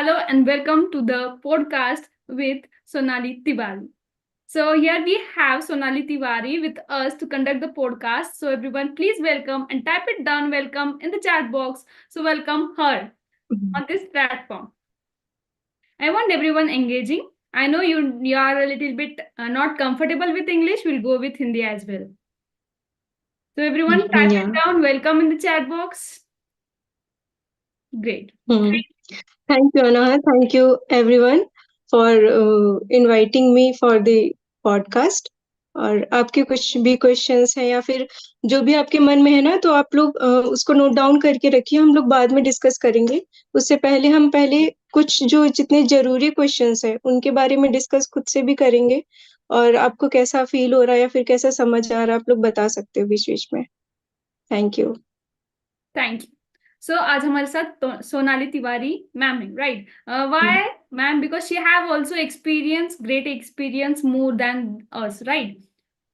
hello and welcome to the podcast with Sonali Tiwari. So here we have Sonali Tiwari with us to conduct the podcast. So everyone, please welcome and type it down. Welcome in the chat box. So welcome her on this platform. I want everyone engaging. I know you are a little bit not comfortable with English. We'll go with Hindi as well. So everyone, type Yeah. it down. Welcome in the chat box. Great. Thank you, Anna. Thank you, everyone, for inviting me for the podcast. और आपके कुछ भी questions हैं या फिर जो भी आपके मन में है ना, तो आप लोग उसको नोट डाउन करके रखिए, हम लोग बाद में डिस्कस करेंगे। उससे पहले हम कुछ जो जितने जरूरी क्वेश्चंस हैं उनके बारे में डिस्कस खुद से भी करेंगे, और आपको कैसा फील हो रहा है या फिर कैसा समझ आ रहा है, आप लोग बता सकते हो बीच बीच में। Thank you. Thank you. So आज हमारे साथ सोनाली तिवारी मैम है, right? Why ma'am? Because she have also experience, great experience more than us, right?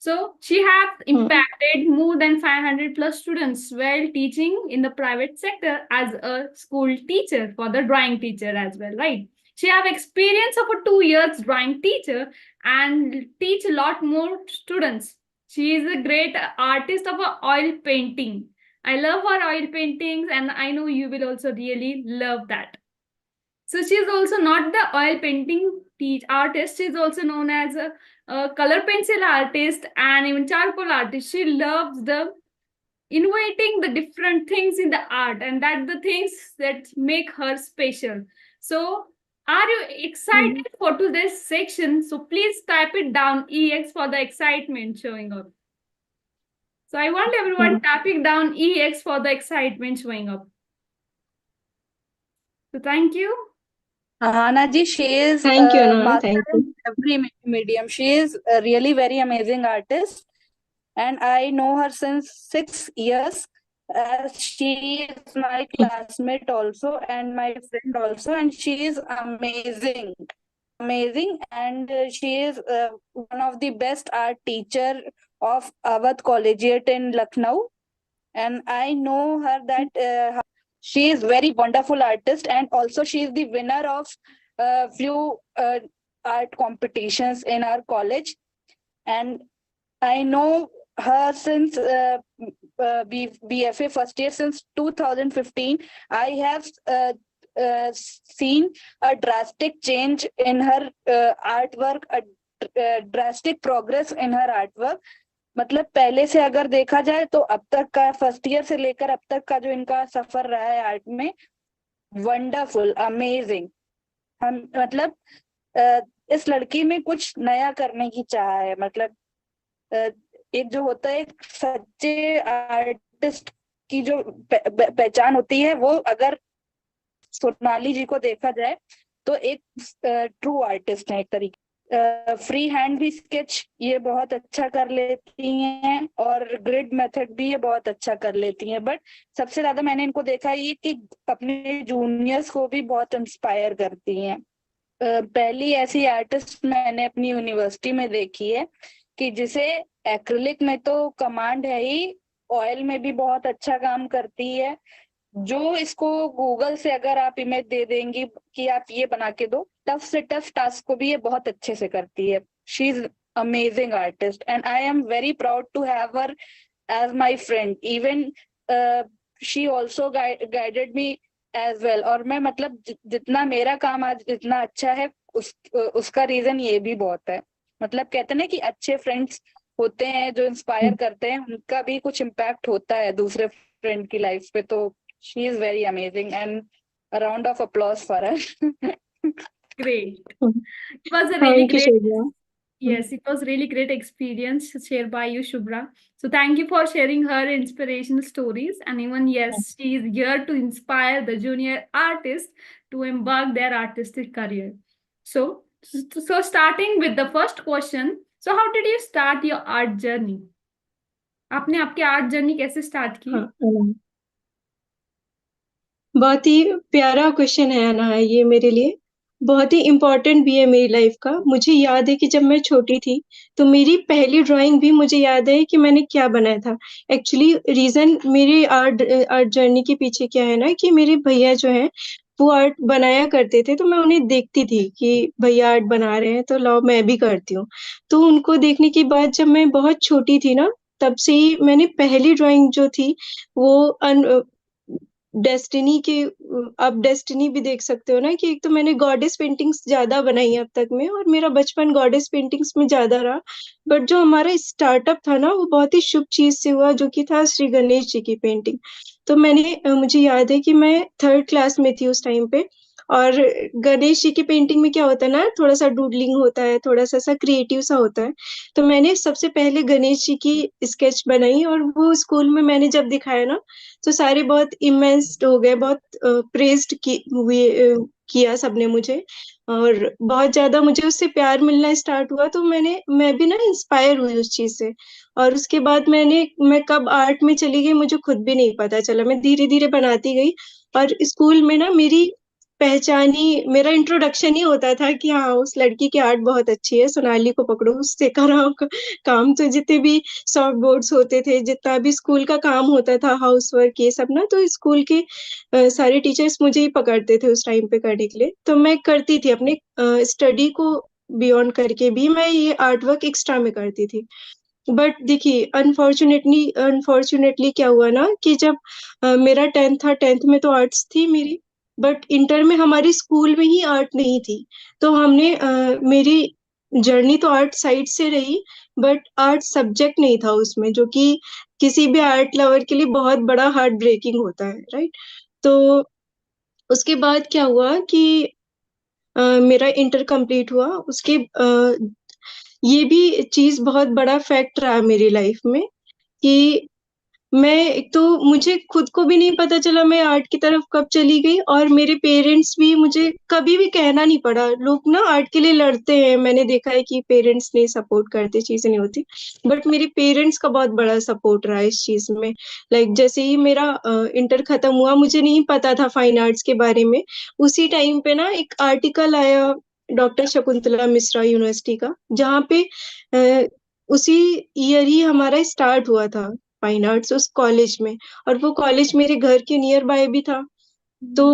So she have impacted more than 500 plus students while teaching in the private sector as a school teacher for the drawing teacher as well, right? She have experience of a 2 years drawing teacher and teach a lot more students. She is a great artist of a oil painting. I love her oil paintings and I know you will also really love that. So she is also not the oil painting artist. She is also known as a color pencil artist and even charcoal artist. She loves the innovating the different things in the art, and that the things that make her special. So are you excited for today's section? So please type it down, EX, for the excitement showing up. So I want everyone tapping down EX for the excitement showing up. So thank you. Hana ji, she is Thank you, a Anna. master Thank you. in every medium. She is a really very amazing artist, and I know her since 6 years. She is my classmate also and my friend also, and she is amazing, and she is one of the best art teacher of Awadh Collegiate in Lucknow, and I know her that she is very wonderful artist, and also she is the winner of few art competitions in our college, and I know her since BFA first year, since 2015. I have seen a drastic change in her artwork, a drastic progress in her artwork. मतलब पहले से अगर देखा जाए तो अब तक का फर्स्ट ईयर से लेकर अब तक का जो इनका सफर रहा है आर्ट में, वंडरफुल, अमेजिंग। हम मतलब इस लड़की में कुछ नया करने की चाह है। मतलब एक जो होता है एक सच्चे आर्टिस्ट की जो पहचान होती है, वो अगर सोनाली जी को देखा जाए तो एक ट्रू आर्टिस्ट है एक तरीके। फ्री हैंड भी स्केच ये बहुत अच्छा कर लेती हैं, और ग्रिड मेथड भी ये बहुत अच्छा कर लेती हैं। बट सबसे ज्यादा मैंने इनको देखा है ये कि अपने जूनियर्स को भी बहुत इंस्पायर करती हैं। पहली ऐसी आर्टिस्ट मैंने अपनी यूनिवर्सिटी में देखी है कि जिसे एक्रिलिक में तो कमांड है ही, ऑयल में भी बहुत अच्छा काम करती है। जो इसको गूगल से अगर आप इमेज दे देंगी कि आप ये बना के दो, टफ से टफ टास्क को भी ये बहुत अच्छे से करती है। She is amazing artist and I am very proud to have her as my friend. Even she also guided me as well. और मैं मतलब जितना मेरा काम आज इतना अच्छा है उसका रीजन ये भी बहुत है। मतलब कहते हैं ना कि अच्छे फ्रेंड्स होते हैं जो इंस्पायर करते हैं, उनका भी कुछ इम्पैक्ट होता है दूसरे फ्रेंड की लाइफ पे। तो she is very amazing, and a round of applause for her. Great. It was a really Thank you, great. Shubhra. Yes, it was really great experience shared by you, Shubhra. So thank you for sharing her inspirational stories. And even, yes, she is here to inspire the junior artists to embark their artistic career. So starting with the first question. So how did you start your art journey? आपने आपकी art journey कैसे start की? बहुत ही प्यारा question है ना ये मेरे लिए, बहुत ही इम्पोर्टेंट भी है मेरी लाइफ का। मुझे याद है कि जब मैं छोटी थी तो मेरी पहली ड्राइंग भी मुझे याद है कि मैंने क्या बनाया था। एक्चुअली रीजन मेरी आर्ट जर्नी के पीछे क्या है ना कि मेरे भैया जो हैं वो आर्ट बनाया करते थे, तो मैं उन्हें देखती थी कि भैया आर्ट बना रहे हैं तो लाओ मैं भी करती हूँ। तो उनको देखने के बाद जब मैं बहुत छोटी थी ना, तब से ही मैंने पहली ड्राइंग जो थी वो डेस्टिनी के आप डेस्टिनी भी देख सकते हो ना, कि एक तो मैंने गॉडेस पेंटिंग्स ज़्यादा बनाई है अब तक में, और मेरा बचपन गॉडेस पेंटिंग्स में ज़्यादा रहा। बट जो हमारा स्टार्टअप था ना, वो बहुत ही शुभ चीज़ से हुआ, जो कि था श्री गणेश जी की पेंटिंग। तो मुझे याद है कि मैं 3rd क्लास में थी उस टाइम पे, और गणेश जी की पेंटिंग में क्या होता है ना, थोड़ा-सा डूडलिंग होता है, थोड़ा-सा ऐसा क्रिएटिव सा होता है। तो मैंने सबसे पहले गणेश जी की स्केच बनाई, और वो स्कूल में मैंने जब दिखाया ना, तो सारे बहुत इमेंस्ड हो गए, बहुत प्रेज़्ड किया सबने मुझे, और बहुत ज़्यादा मुझे उससे प्यार मिलना स्टार्ट हुआ, तो मैं भी ना इंस्पायर हुई उस चीज़ से। और उसके बाद मैं कब आर्ट में चली गई मुझे खुद भी नहीं पता चला। मैं धीरे-धीरे बनाती गई, और स्कूल में ना मेरा इंट्रोडक्शन ही होता था कि हाँ, उस लड़की की आर्ट बहुत अच्छी है, सोनाली को पकड़ो, उससे कराओ काम। तो जितने भी सॉफ्ट बोर्ड्स होते थे, जितना भी स्कूल का काम होता था, हाउस वर्क ये सब ना, तो स्कूल के सारे टीचर्स मुझे ही पकड़ते थे उस टाइम पे करने के लिए। तो मैं करती थी अपने स्टडी को बियॉन्ड करके भी, मैं ये आर्ट वर्क एक्स्ट्रा में करती थी। बट देखिए, अनफॉर्च्यूनेटली क्या हुआ ना, कि जब मेरा 10th था, 10th में तो आर्ट्स थी मेरी, बट इंटर में हमारे स्कूल में ही आर्ट नहीं थी। तो मेरी जर्नी तो आर्ट साइड से रही, बट आर्ट सब्जेक्ट नहीं था उसमें, जो कि किसी भी आर्ट लवर के लिए बहुत बड़ा हार्ट ब्रेकिंग होता है, राइट? तो उसके बाद क्या हुआ कि मेरा इंटर कंप्लीट हुआ, ये भी चीज़ बहुत बड़ा फैक्ट रहा मेरी लाइफ में, कि मैं एक तो मुझे खुद को भी नहीं पता चला मैं आर्ट की तरफ कब चली गई, और मेरे पेरेंट्स भी मुझे कभी भी कहना नहीं पड़ा। लोग ना आर्ट के लिए लड़ते हैं, मैंने देखा है कि पेरेंट्स नहीं सपोर्ट करते, चीज़ें नहीं होती। बट मेरे पेरेंट्स का बहुत बड़ा सपोर्ट रहा इस चीज़ में। लाइक जैसे ही मेरा इंटर खत्म हुआ, मुझे नहीं पता था फाइन आर्ट्स के बारे में। उसी टाइम पे ना एक आर्टिकल आया डॉक्टर शकुंतला मिश्रा यूनिवर्सिटी का, जहाँ पे अ, उसी ईयर ही हमारा स्टार्ट हुआ था फाइन आर्ट्स उस कॉलेज में, और वो कॉलेज मेरे घर के नियर बाय भी था। तो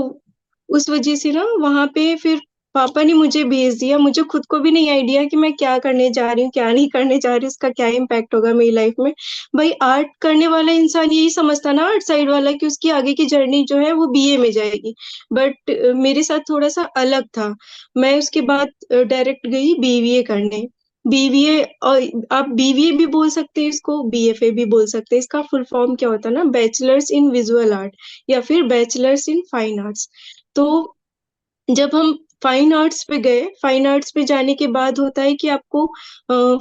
उस वजह से ना वहाँ पे फिर पापा ने मुझे भेज दिया। मुझे खुद को भी नहीं आइडिया कि मैं क्या करने जा रही हूँ, क्या नहीं करने जा रही हूँ, उसका क्या इम्पैक्ट होगा मेरी लाइफ में। भाई आर्ट करने वाला इंसान यही समझता ना, आर्ट साइड वाला, कि उसकी आगे की जर्नी जो है वो बीए में जाएगी। बट मेरे साथ थोड़ा-सा अलग था। मैं उसके बाद डायरेक्ट गई बीबीए करने। बीबीए, और आप बीबीए भी बोल सकते हैं इसको, बीएफए भी बोल सकते हैं। इसका फुल फॉर्म क्या होता है ना, बैचलर्स इन विजुअल आर्ट, या फिर बैचलर्स इन फाइन आर्ट्स। तो जब हम फाइन आर्ट्स पे गए, फाइन आर्ट्स पे जाने के बाद होता है कि आपको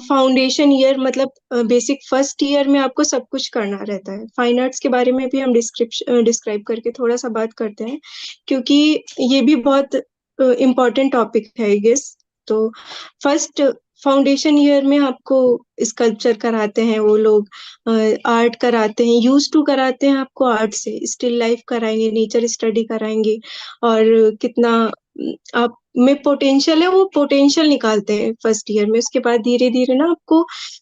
फाउंडेशन ईयर, मतलब बेसिक फर्स्ट ईयर में आपको सब कुछ करना रहता है। फाइन आर्ट्स के बारे में भी हम डिस्क्राइब करके थोड़ा-सा बात करते हैं, क्योंकि ये भी बहुत इम्पोर्टेंट टॉपिक है आई गेस। तो फर्स्ट फाउंडेशन ईयर में आपको स्कल्पचर कराते हैं वो लोग, आर्ट कराते हैं, यूज्ड टू कराते हैं आपको आर्ट से, स्टिल लाइफ कराएँगे, नेचर स्टडी कराएँगे, और कितना आप में पोटेंशियल है, वो पोटेंशियल निकालते हैं फर्स्ट ईयर में। उसके बाद धीरे-धीरे ना आपको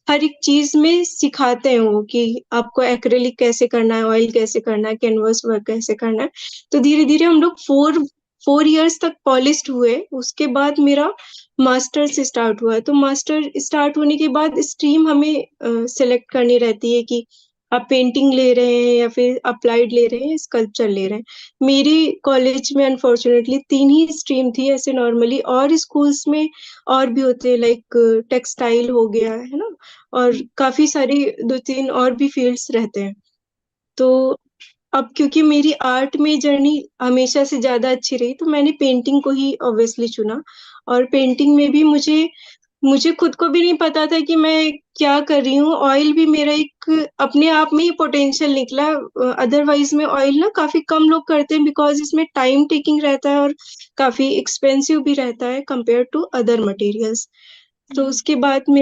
हर एक चीज़ में सिखाते हैं वो, कि आपको एक्रिलिक कैसे करना है, ऑयल कैसे करना है, कैनवास वर्क कैसे करना है। तो धीरे-धीरे हम लोग 4 इयर्स तक पॉलिश्ड हुए। उसके बाद मेरा मास्टर्स स्टार्ट हुआ। तो मास्टर स्टार्ट होने के बाद स्ट्रीम हमें सेलेक्ट करनी रहती है, कि आप पेंटिंग ले रहे हैं या फिर अप्लाइड ले रहे हैं, स्कल्पचर ले रहे हैं। मेरी कॉलेज में अनफॉर्चुनेटली 3 ही स्ट्रीम थी ऐसे नॉर्मली, और स्कूल्स में और भी होते हैं, लाइक टेक्सटाइल हो गया, है ना? और काफ़ी सारी 2-3 और भी फील्ड्स रहते हैं। तो अब क्योंकि मेरी आर्ट में जर्नी हमेशा से ज़्यादा अच्छी रही, तो मैंने पेंटिंग को ही ऑब्वियसली चुना, और पेंटिंग में भी मुझे खुद को भी नहीं पता था कि मैं क्या कर रही हूँ। ऑयल भी मेरा एक अपने आप में ही पोटेंशियल निकला। अदरवाइज़ में ऑयल ना काफ़ी कम लोग करते हैं, बिकॉज़ इसमें टाइम टेकिंग रहता है, और काफ़ी एक्सपेंसिव भी रहता है कंपेयर टू अदर मटेरियल्स। तो उसके बाद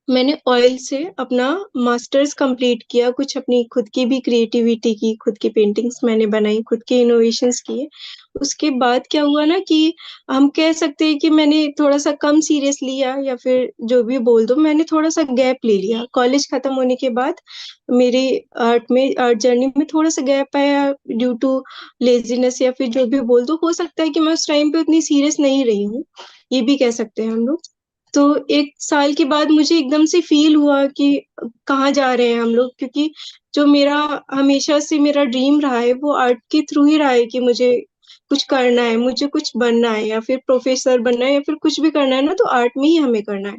मैंने ऑयल से अपना मास्टर्स कंप्लीट किया, कुछ अपनी खुद की भी क्रिएटिविटी की, खुद की पेंटिंग्स मैंने बनाई, खुद के इनोवेशंस किए, उसके बाद क्या हुआ ना कि हम कह सकते हैं कि मैंने थोड़ा सा कम सीरियस लिया, या फिर जो भी बोल दो, मैंने थोड़ा सा गैप ले लिया कॉलेज खत्म होने के बाद। मेरे आर्ट जर्नी में थोड़ा सा गैप आया ड्यू टू लेजीनेस, या फिर जो भी बोल दो। हो सकता है कि मैं उस टाइम पे उतनी सीरियस नहीं रही हूँ, ये भी कह सकते हैं हम लोग। तो 1 साल के बाद मुझे एकदम से फील हुआ कि कहाँ जा रहे हैं हम लोग, क्योंकि जो मेरा हमेशा से मेरा ड्रीम रहा है वो आर्ट के थ्रू ही रहा है कि मुझे कुछ करना है, मुझे कुछ बनना है, या फिर प्रोफेसर बनना है, या फिर कुछ भी करना है ना, तो आर्ट में ही हमें करना है।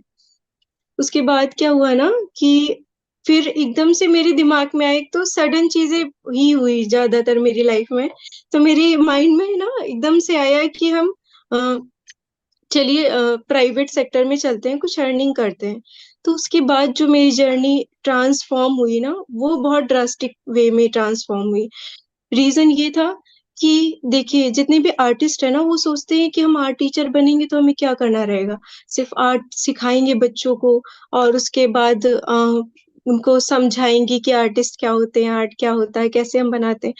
उसके बाद क्या हुआ ना कि फिर एकदम से मेरे दिमाग में आया, एक तो सडन चीजें ही हुई ज्यादातर मेरी लाइफ में। तो मेरे माइंड में ना एकदम से आया कि हम चलिए प्राइवेट सेक्टर में चलते हैं, कुछ अर्निंग करते हैं। तो उसके बाद जो मेरी जर्नी ट्रांसफॉर्म हुई ना, वो बहुत ड्रास्टिक वे में ट्रांसफॉर्म हुई। रीजन ये था कि देखिए, जितने भी आर्टिस्ट है ना, वो सोचते हैं कि हम आर्ट टीचर बनेंगे तो हमें क्या करना रहेगा, सिर्फ आर्ट सिखाएंगे बच्चों को, और उसके बाद उनको समझाएंगे कि आर्टिस्ट क्या होते हैं, आर्ट क्या होता है, कैसे हम बनाते हैं।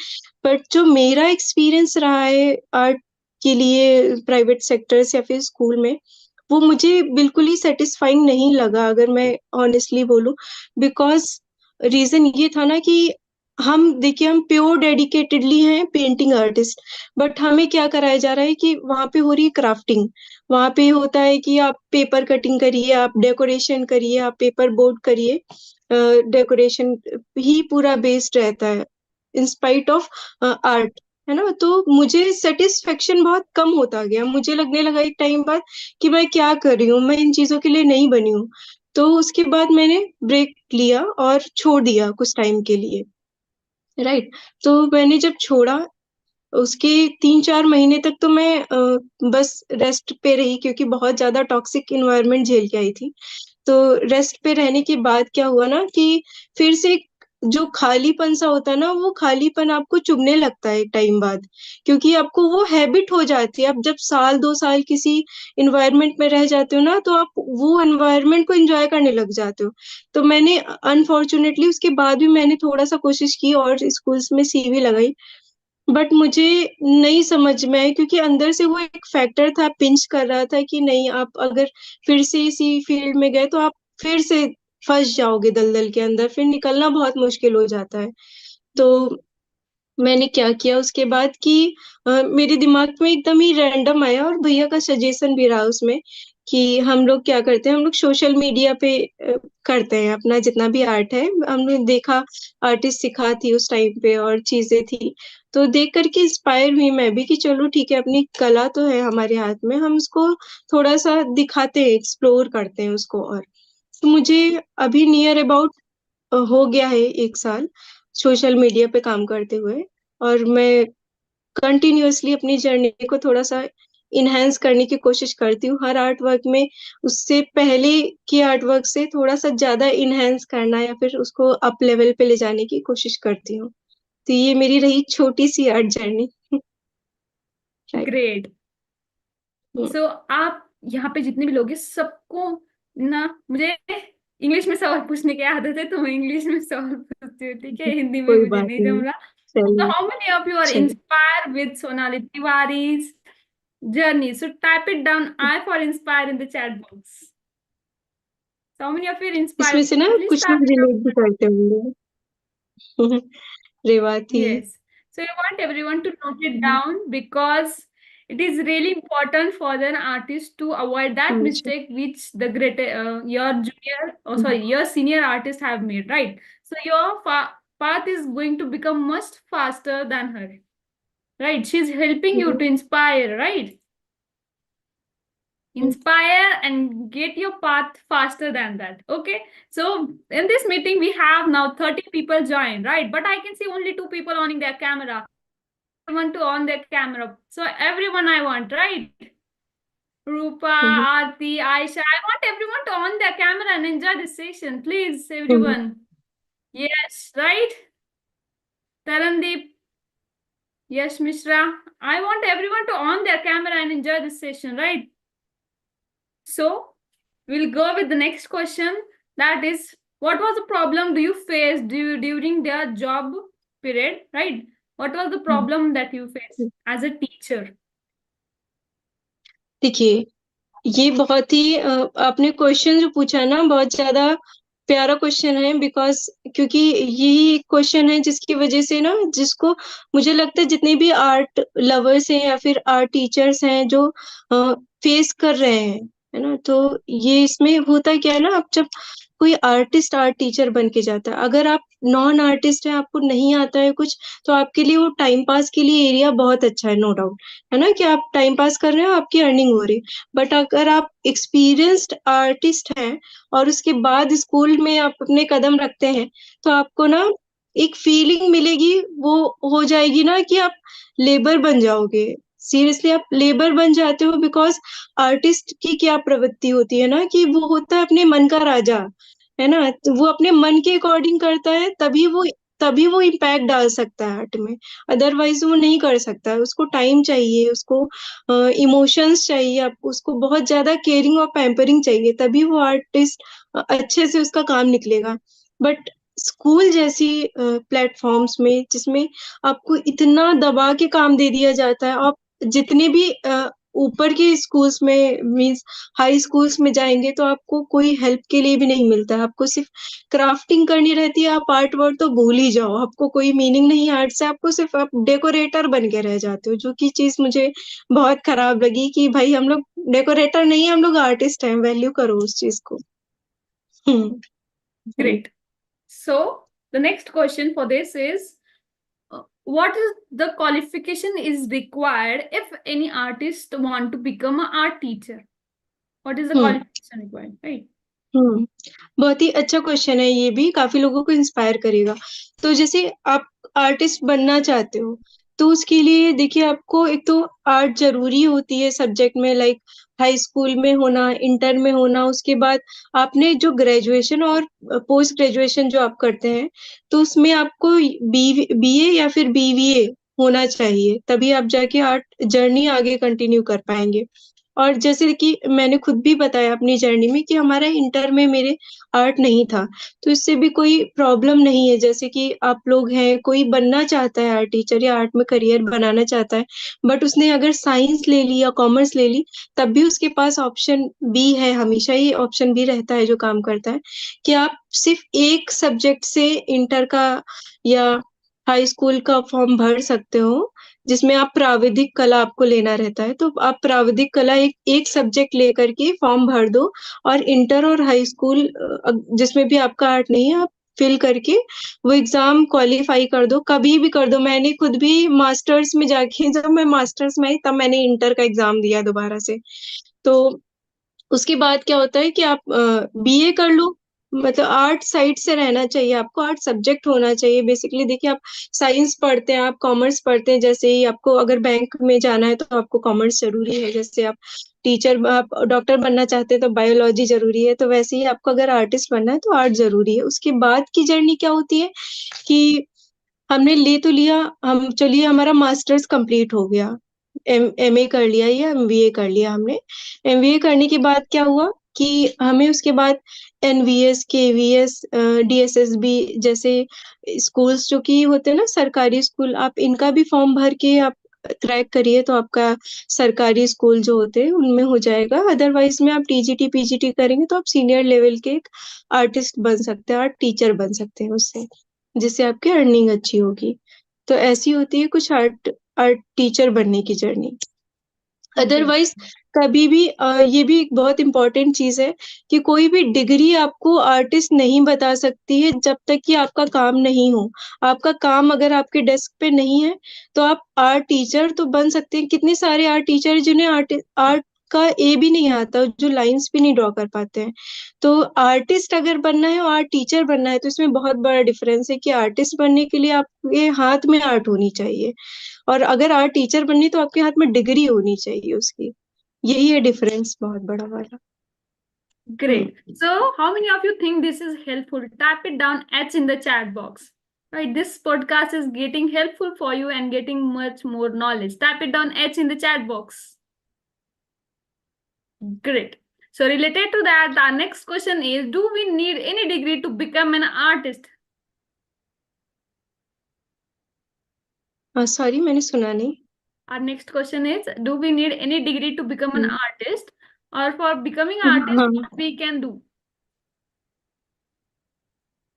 बट जो मेरा एक्सपीरियंस रहा है आर्ट के लिए प्राइवेट सेक्टर्स या फिर स्कूल में, वो मुझे बिल्कुल ही सेटिस्फाइंग नहीं लगा, अगर मैं ऑनेस्टली बोलूं। बिकॉज रीजन ये था ना कि हम देखिए, हम प्योर डेडिकेटेडली हैं पेंटिंग आर्टिस्ट, बट हमें क्या कराया जा रहा है कि वहां पे हो रही है क्राफ्टिंग। वहां पे होता है कि आप पेपर कटिंग करिए, आप डेकोरेशन करिए, आप पेपर बोर्ड करिए, डेकोरेशन ही पूरा बेस्ड रहता है इन स्पाइट ऑफ आर्ट, है ना। तो मुझे सेटिस्फेक्शन बहुत कम होता गया, मुझे लगने लगा एक टाइम बाद कि मैं क्या कर रही हूँ, मैं इन चीजों के लिए नहीं बनी हूँ। तो उसके बाद मैंने ब्रेक लिया और छोड़ दिया कुछ टाइम के लिए, राइट। तो मैंने जब छोड़ा, उसके 3-4 महीने तक तो मैं बस रेस्ट पे रही, क्योंकि बहुत ज्यादा टॉक्सिक इन्वायरमेंट झेल के आई थी। तो रेस्ट पे रहने के बाद क्या हुआ ना कि फिर से जो खालीपन सा होता है ना, वो खालीपन आपको चुभने लगता है एक टाइम बाद, क्योंकि आपको वो हैबिट हो जाती है। आप जब 1-2 साल किसी इन्वायरमेंट में रह जाते हो ना, तो आप वो इन्वायरमेंट को एंजॉय करने लग जाते हो। तो मैंने अनफॉर्चुनेटली उसके बाद भी मैंने थोड़ा सा कोशिश की और स्कूल्स में सीवी लगाई, बट मुझे नहीं समझ में आया, क्योंकि अंदर से वो एक फैक्टर था, पिंच कर रहा था कि नहीं, आप अगर फिर से इसी फील्ड में गए तो आप फिर से फंस जाओगे दलदल के अंदर, फिर निकलना बहुत मुश्किल हो जाता है। तो मैंने क्या किया उसके बाद कि मेरे दिमाग में एकदम ही रैंडम आया, और भैया का सजेशन भी रहा उसमें, कि हम लोग क्या करते हैं, हम लोग सोशल मीडिया पे करते हैं अपना जितना भी आर्ट है। हमने देखा आर्टिस्ट सिखा थी उस टाइम पे और चीजें थी, तो देख करके इंस्पायर हुई मैं भी कि चलो ठीक है, अपनी कला तो है हमारे हाथ में, हम उसको थोड़ा सा दिखाते हैं, एक्सप्लोर करते हैं उसको। और तो मुझे अभी नियर अबाउट हो गया है 1 साल सोशल मीडिया पे काम करते हुए, और मैं कंटिन्यूअसली अपनी जर्नी को थोड़ा सा इनहेंस करने की कोशिश करती हूँ हर आर्ट वर्क में, उससे पहले की आर्ट वर्क से थोड़ा सा ज्यादा इनहेंस करना, या फिर उसको अप लेवल पे ले जाने की कोशिश करती हूँ। तो ये मेरी रही छोटी सी आर्ट जर्नी। राइट। ग्रेट। सो आप यहाँ पे जितने भी लोग हैं सबको ना, मुझे इंग्लिश में सवाल पूछने की आदत है, तो मैं इंग्लिश में सवाल पूछती हूँ, ठीक है, हिंदी में कोई मुझे बात नहीं नहीं, जम रहा। So चलिए। how many of you are चलिए। inspired with Sonali Tiwari's journey? So type it down, I for inspire in the chat box. So how many of you are इसमें inspired? से ना Please कुछ type लोग it down. Relate भी करते होंगे। Rewati. Yes. So I want everyone to note it down because it is really important for an artist to avoid that अच्छा। mistake which the great your junior, oh sorry, your senior artist have made, right? So your path is going to become much faster than her, right? She's helping you to inspire, right? Inspire and get your path faster than that. Okay. So in this meeting, we have now 30 people joined, right? But I can see only 2 people on their camera. I want to on their camera. So everyone I want, right? Rupa, Aarti, Aisha. I want everyone to on their camera and enjoy this session. Please, everyone. Yes, right? Tarandeep, Yash Mishra. I want everyone to on their camera and enjoy this session, right? So we'll go with the next question. That is, what was the problem do you face during their job period, right? What was the problem that you faced as a teacher? देखिए, ये बहुत ही आपने question जो पूछा ना बहुत ज्यादा प्यारा क्वेश्चन है, बिकॉज क्योंकि यही क्वेश्चन है जिसकी वजह से ना, जिसको मुझे लगता है जितने भी आर्ट लवर्स हैं या फिर आर्ट टीचर्स हैं जो फेस कर रहे हैं, है ना। तो ये इसमें होता क्या है ना, आप जब कोई आर्टिस्ट आर्ट टीचर बन के जाता है, अगर आप नॉन आर्टिस्ट हैं, आपको नहीं आता है कुछ, तो आपके लिए वो टाइम पास के लिए एरिया बहुत अच्छा है, नो डाउट, है ना, कि आप टाइम पास कर रहे हो, आपकी अर्निंग हो रही है। बट अगर आप एक्सपीरियंस्ड आर्टिस्ट हैं और उसके बाद स्कूल में आप अपने कदम रखते हैं, तो आपको ना एक फीलिंग मिलेगी, वो हो जाएगी ना कि आप लेबर बन जाओगे। सीरियसली आप लेबर बन जाते हो, बिकॉज आर्टिस्ट की क्या प्रवृत्ति होती है ना, कि वो होता है अपने मन का राजा, है ना। तो वो अपने मन के अकॉर्डिंग करता है, तभी वो इम्पैक्ट डाल सकता है आर्ट में। अदरवाइज वो नहीं कर सकता है, उसको टाइम चाहिए, उसको इमोशंस चाहिए, आपको उसको बहुत ज्यादा केयरिंग और पैम्परिंग चाहिए, तभी वो आर्टिस्ट अच्छे से उसका काम निकलेगा। बट स्कूल जैसी प्लेटफॉर्म्स में, जिसमें आपको इतना दबा के काम दे दिया जाता है, आप जितने भी ऊपर के स्कूल्स में, मीन्स हाई स्कूल्स में जाएंगे, तो आपको कोई हेल्प के लिए भी नहीं मिलता है, आपको सिर्फ क्राफ्टिंग करनी रहती है। आप आर्ट वर्ड तो भूल ही जाओ, आपको कोई मीनिंग नहीं आर्ट से, आपको सिर्फ आप डेकोरेटर बन के रह जाते हो, जो कि चीज मुझे बहुत खराब लगी कि भाई हम लोग डेकोरेटर नहीं है, हम लोग आर्टिस्ट हैं, वैल्यू करो उस चीज को। Great. So the next question for this is, what is the qualification is required if any artist want to become an art teacher? What is the hmm qualification required, right? हम्म बहुत ही अच्छा question है, ये भी काफी लोगों को inspire करेगा। तो जैसे आप आर्टिस्ट बनना चाहते हो, तो उसके लिए देखिए, आपको एक तो आर्ट जरूरी होती है सब्जेक्ट में, लाइक हाई स्कूल में होना, इंटर में होना, उसके बाद आपने जो ग्रेजुएशन और पोस्ट ग्रेजुएशन जो आप करते हैं, तो उसमें आपको बीए या फिर बीवीए होना चाहिए, तभी आप जाके आर्ट जर्नी आगे कंटिन्यू कर पाएंगे। और जैसे कि मैंने खुद भी बताया अपनी जर्नी में कि हमारा इंटर में मेरे आर्ट नहीं था, तो इससे भी कोई प्रॉब्लम नहीं है। जैसे कि आप लोग हैं, कोई बनना चाहता है आर्ट टीचर या आर्ट में करियर बनाना चाहता है, बट उसने अगर साइंस ले ली या कॉमर्स ले ली, तब भी उसके पास ऑप्शन बी है, हमेशा ही ऑप्शन बी रहता है जो काम करता है, कि आप सिर्फ एक सब्जेक्ट से इंटर का या हाई स्कूल का फॉर्म भर सकते हो, जिसमें आप प्राविधिक कला आपको लेना रहता है। तो आप प्राविधिक कला एक सब्जेक्ट लेकर के फॉर्म भर दो, और इंटर और हाई स्कूल जिसमें भी आपका आर्ट नहीं है, आप फिल करके वो एग्जाम क्वालिफाई कर दो, कभी भी कर दो। मैंने खुद भी मास्टर्स में जाके, जब मैं मास्टर्स में आई, तब मैंने इंटर का एग्जाम दिया दोबारा से। तो उसके बाद क्या होता है कि आप बीए कर लो, मतलब आर्ट साइड से रहना चाहिए, आपको आर्ट सब्जेक्ट होना चाहिए। बेसिकली देखिए, आप साइंस पढ़ते हैं, आप कॉमर्स पढ़ते हैं, जैसे ही आपको अगर बैंक में जाना है तो आपको कॉमर्स जरूरी है, जैसे आप टीचर, आप डॉक्टर बनना चाहते हैं तो बायोलॉजी जरूरी है, तो वैसे ही आपको अगर आर्टिस्ट बनना है तो आर्ट जरूरी है। उसके बाद की जर्नी क्या होती है कि हमने ले तो लिया, हम चलिए हमारा मास्टर्स कंप्लीट हो गया, एमए कर लिया या एमबीए कर लिया हमने। एमबीए करने के बाद क्या हुआ कि हमें उसके बाद एनवीएस, केवीएस, डीएसएसबी जैसे स्कूल्स जो कि होते हैं ना, सरकारी स्कूल, आप इनका भी फॉर्म भर के आप क्रैक करिए, तो आपका सरकारी स्कूल जो होते हैं उनमें हो जाएगा। अदरवाइज में आप टीजीटी पीजीटी करेंगे तो आप सीनियर लेवल के एक आर्टिस्ट बन सकते हैं, आर्ट टीचर बन सकते हैं उससे, जिससे आपकी अर्निंग अच्छी होगी। तो ऐसी होती है कुछ आर्ट आर्ट टीचर बनने की जर्नी। अदरवाइज कभी भी ये भी एक बहुत इंपॉर्टेंट चीज है कि कोई भी डिग्री आपको आर्टिस्ट नहीं बता सकती है जब तक कि आपका काम नहीं हो। आपका काम अगर आपके डेस्क पे नहीं है, तो आप आर्ट टीचर तो बन सकते हैं। कितने सारे आर्ट टीचर जिन्हें आर्ट आर्ट का ए भी नहीं आता, जो लाइंस भी नहीं ड्रॉ कर पाते हैं। तो आर्टिस्ट अगर बनना है और आर्ट टीचर बनना है, तो इसमें बहुत बड़ा डिफरेंस है कि आर्टिस्ट बनने के लिए आपके हाथ में आर्ट होनी चाहिए, और अगर आर्ट टीचर बननी तो आपके हाथ में डिग्री होनी चाहिए उसकी। यही है डिफरेंस बहुत बड़ा वाला। Great. So, how many of you think this is helpful? Type it down H in the chat box. Right, this podcast is getting helpful for you and getting much more knowledge. Type it down H in the chat box. Great. So, related to that, our next question is, do we need any degree to become an artist? Sorry, मैंने सुना नहीं। Our next question is, do we need any degree to become an artist, or for becoming artist, हाँ, what we can do?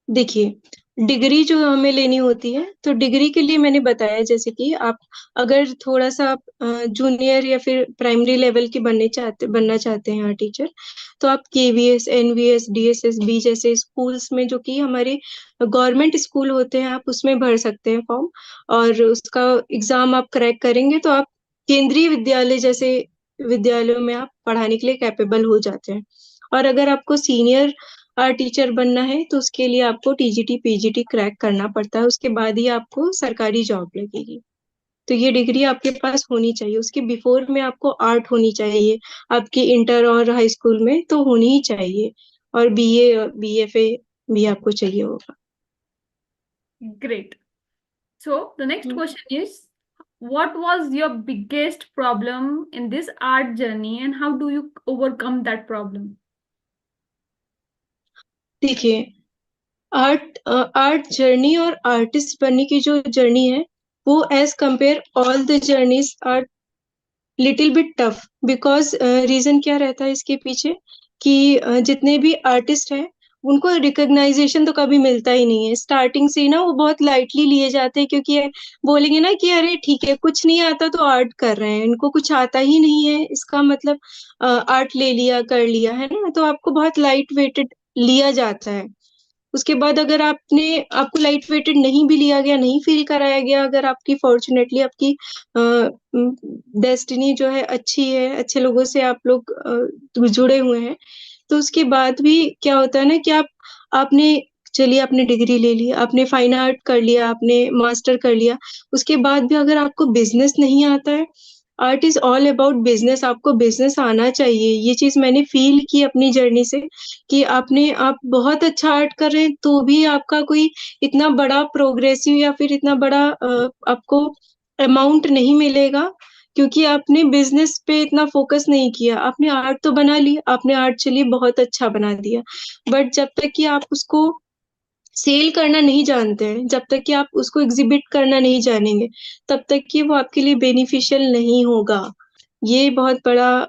देखिए, degree जो हमें लेनी होती है, तो डिग्री के लिए मैंने बताया जैसे कि आप अगर थोड़ा-सा आप जूनियर या फिर प्राइमरी लेवल के बनना चाहते हैं टीचर, तो आप केवीएस, एनवीएस, डीएसएसबी जैसे स्कूल्स में जो कि हमारे गवर्नमेंट स्कूल होते हैं, आप उसमें भर सकते हैं फॉर्म और उसका एग्ज़ाम आप क्रैक करेंगे तो आप केंद्रीय विद्यालय जैसे विद्यालयों में आप पढ़ाने के लिए कैपेबल हो जाते हैं। और अगर आपको सीनियर टीचर बनना है तो उसके लिए आपको टीजीटी, पीजीटी क्रैक करना पड़ता है, उसके बाद ही आपको सरकारी जॉब लगेगी। तो ये डिग्री आपके पास होनी चाहिए, उसके बिफोर में आपको आर्ट होनी चाहिए, आपकी इंटर और हाई स्कूल में तो होनी ही चाहिए और बीए, बीएफए भी आपको चाहिए होगा। Great. So the next question is, what was your biggest problem in this art journey, and how do you overcome that problem? देखिए, आर्ट जर्नी और आर्टिस्ट बनने की जो जर्नी है, वो as compare all the journeys are little bit tough because reason क्या रहता है इसके पीछे कि जितने भी आर्टिस्ट हैं उनको रिकग्नाइजेशन तो कभी मिलता ही नहीं है। स्टार्टिंग से ही ना वो बहुत लाइटली लिए जाते हैं क्योंकि ये बोलेंगे ना कि अरे ठीक है, कुछ नहीं आता तो आर्ट कर रहे हैं, इनको कुछ आता ही नहीं है इसका मतलब आर्ट ले लिया, कर लिया, है ना? तो आपको बहुत लाइट वेटेड लिया जाता है। उसके बाद अगर आपको लाइट वेटेड नहीं भी लिया गया, नहीं फील कराया गया, अगर आपकी फॉर्चुनेटली आपकी डेस्टिनी जो है अच्छी है, अच्छे लोगों से आप लोग जुड़े हुए हैं, तो उसके बाद भी क्या होता है ना कि आपने चलिए आपने डिग्री ले ली, आपने फाइन आर्ट कर लिया, आपने मास्टर कर लिया, उसके बाद भी अगर आपको बिजनेस नहीं आता है, art is all about business, आपको बिजनेस आना चाहिए। ये चीज मैंने फील की अपनी जर्नी से कि आप बहुत अच्छा आर्ट कर रहे हैं तो भी आपका कोई इतना बड़ा प्रोग्रेसिव या फिर इतना बड़ा आपको अमाउंट नहीं मिलेगा क्योंकि आपने बिजनेस पे इतना फोकस नहीं किया। आपने आर्ट तो बना लिया, आपने आर्ट चलिए बहुत अच्छा बना दिया, बट जब तक कि आप उसको सेल करना नहीं जानते हैं, जब तक कि आप उसको एग्जिबिट करना नहीं जानेंगे, तब तक कि वो आपके लिए बेनिफिशियल नहीं होगा। ये बहुत बड़ा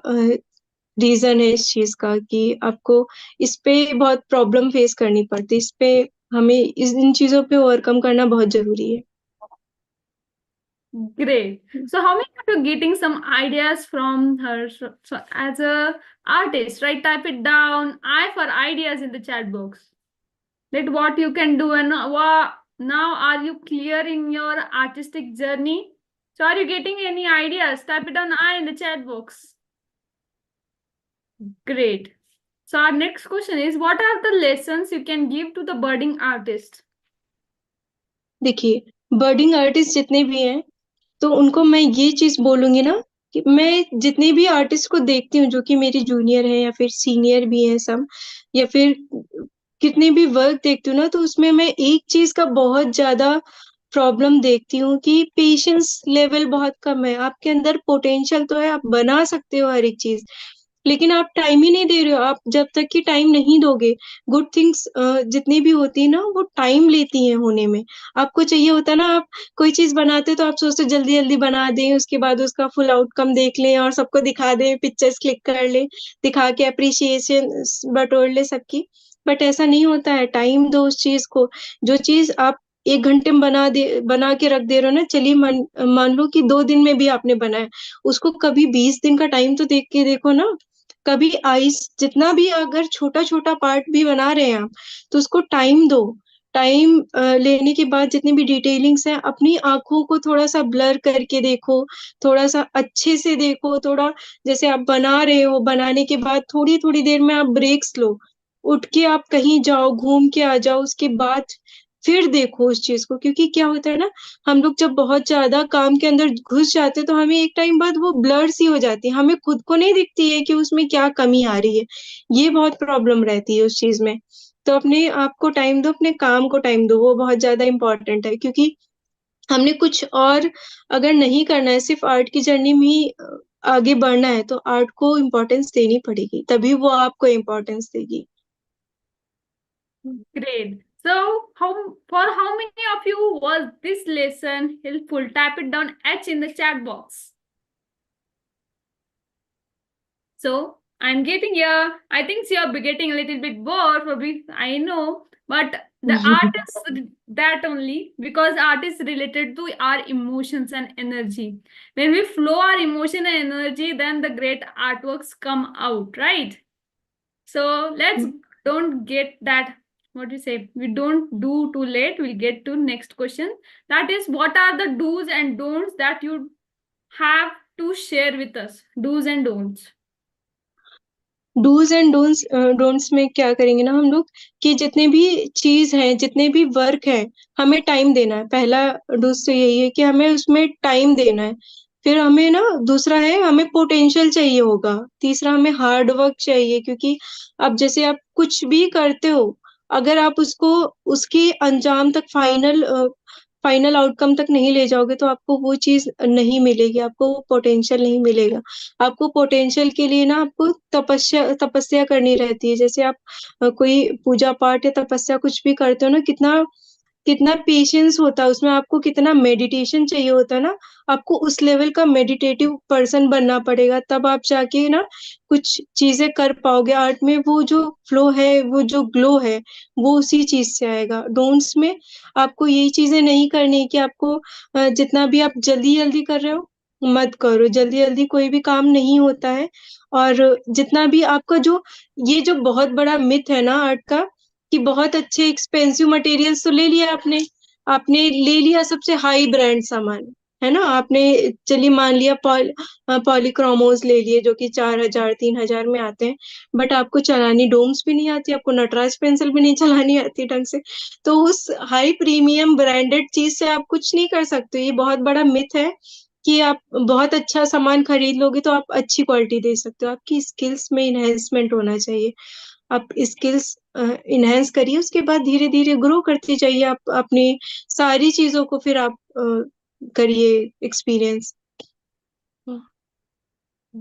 रीजन है इस चीज का कि आपको इस पे बहुत प्रॉब्लम फेस करनी पड़ती है। इस पे हमें इन चीजों पे ओवरकम करना बहुत जरूरी है। Great. So how many of you getting some ideas from her? So as a artist, right? Type it down. I for ideas in the chat box. That what you can do, and now are you clear in your artistic journey? So are you getting any ideas? Type it down I in the chat box. Great. So our next question is, what are the lessons you can give to the budding artist? देखिए, बर्डिंग artist जितने भी हैं तो उनको मैं ये चीज बोलूंगी ना कि मैं जितने भी आर्टिस्ट को देखती हूँ जो कि मेरी जूनियर है या फिर सीनियर भी है सब, या फिर कितने भी वर्क देखती हूँ ना, तो उसमें मैं एक चीज का बहुत ज्यादा प्रॉब्लम देखती हूँ कि पेशेंस लेवल बहुत कम है। आपके अंदर पोटेंशियल तो है, आप बना सकते हो हर एक चीज, लेकिन आप टाइम ही नहीं दे रहे हो। आप जब तक कि टाइम नहीं दोगे, गुड थिंग्स जितनी भी होती है ना वो टाइम लेती हैं होने में। आपको चाहिए होता है ना, आप कोई चीज बनाते हो तो आप सोचते हो जल्दी जल्दी बना दें, उसके बाद उसका फुल आउटकम देख लें और सबको दिखा दें, पिक्चर्स क्लिक कर लें, दिखा के अप्रिसिएशन बटोर ले सबकी। बट ऐसा नहीं होता है, टाइम दो उस चीज को। जो चीज आप 1 घंटे में बना के रख दे रहे हो ना, चलिए मान लो कि 2 दिन में भी आपने बनाया, उसको कभी 20 दिन का टाइम तो देख के देखो ना। कभी आइस जितना भी अगर छोटा छोटा पार्ट भी बना रहे हैं आप, तो उसको टाइम दो। टाइम लेने के बाद जितनी भी डिटेलिंग्स हैं अपनी आंखों को थोड़ा सा ब्लर करके देखो, थोड़ा सा अच्छे से देखो, थोड़ा जैसे आप बना रहे हो, बनाने के बाद थोड़ी थोड़ी देर में आप ब्रेक्स लो, उठ के आप कहीं जाओ, घूम के आ जाओ, उसके बाद फिर देखो उस चीज को। क्योंकि क्या होता है ना, हम लोग जब बहुत ज्यादा काम के अंदर घुस जाते हैं तो हमें एक टाइम बाद वो ब्लर सी हो जाती है, हमें खुद को नहीं दिखती है कि उसमें क्या कमी आ रही है। ये बहुत प्रॉब्लम रहती है उस चीज में। तो अपने आप को टाइम दो, अपने काम को टाइम दो, वो बहुत ज्यादा इंपॉर्टेंट है। क्योंकि हमने कुछ और अगर नहीं करना है, सिर्फ आर्ट की जर्नी में ही आगे बढ़ना है, तो आर्ट को इम्पोर्टेंस देनी पड़ेगी, तभी वो आपको इम्पोर्टेंस देगी। Great. So, for how many of you was this lesson helpful? Type it down H in the chat box. So I'm getting here. I think you're getting a little bit bored for me. I know, but the art is that only because art is related to our emotions and energy. When we flow our emotion and energy, then the great artworks come out, right? So let's don't get that. What do you say? We don't do too late. We'll get to next question. That is, what are the do's and don'ts that you have to share with us? Do's and don'ts. Do's and don'ts में क्या करेंगे ना हम लोग कि जितने भी चीज हैं, जितने भी वर्क है, हमें टाइम देना है। पहला डूज तो यही है कि हमें उसमें टाइम देना है। फिर हमें ना दूसरा है, हमें पोटेंशियल चाहिए होगा। तीसरा हमें हार्ड वर्क चाहिए, क्योंकि अब जैसे आप कुछ भी करते हो, अगर आप उसको उसके अंजाम तक फाइनल आउटकम तक नहीं ले जाओगे तो आपको वो चीज नहीं मिलेगी, आपको वो पोटेंशियल नहीं मिलेगा। आपको पोटेंशियल के लिए ना आपको तपस्या करनी रहती है। जैसे आप कोई पूजा पाठ या तपस्या कुछ भी करते हो ना, कितना कितना पेशेंस होता है उसमें, आपको कितना मेडिटेशन चाहिए होता है ना। आपको उस लेवल का मेडिटेटिव पर्सन बनना पड़ेगा, तब आप जाके ना कुछ चीजें कर पाओगे। आर्ट में वो जो फ्लो है, वो जो ग्लो है, वो उसी चीज से आएगा। डोंट्स में आपको यही चीजें नहीं करनी है कि आपको जितना भी आप जल्दी जल्दी कर रहे हो मत करो। जल्दी जल्दी कोई भी काम नहीं होता है। और जितना भी आपका जो ये जो बहुत बड़ा मिथ है ना आर्ट का, कि बहुत अच्छे एक्सपेंसिव मटेरियल्स तो ले लिया आपने, आपने ले लिया सबसे हाई ब्रांड सामान, है ना। आपने चलिए मान लिया पॉलीक्रोमोस ले लिए जो कि 4,000 3,000 में आते हैं, बट आपको चलानी डोम्स भी नहीं आती, आपको नटराज पेंसिल भी नहीं चलानी आती ढंग से। तो उस हाई प्रीमियम ब्रांडेड चीज से आप कुछ नहीं कर सकते। ये बहुत बड़ा मिथ है कि आप बहुत अच्छा सामान खरीद लोगे तो आप अच्छी क्वालिटी दे सकते हो। आपकी स्किल्स में इन्हेंसमेंट होना चाहिए। आप स्किल्स इनहेंस करिए, उसके बाद धीरे धीरे ग्रो करते जाइए। आप अपनी सारी चीजों को फिर आप करिए experience.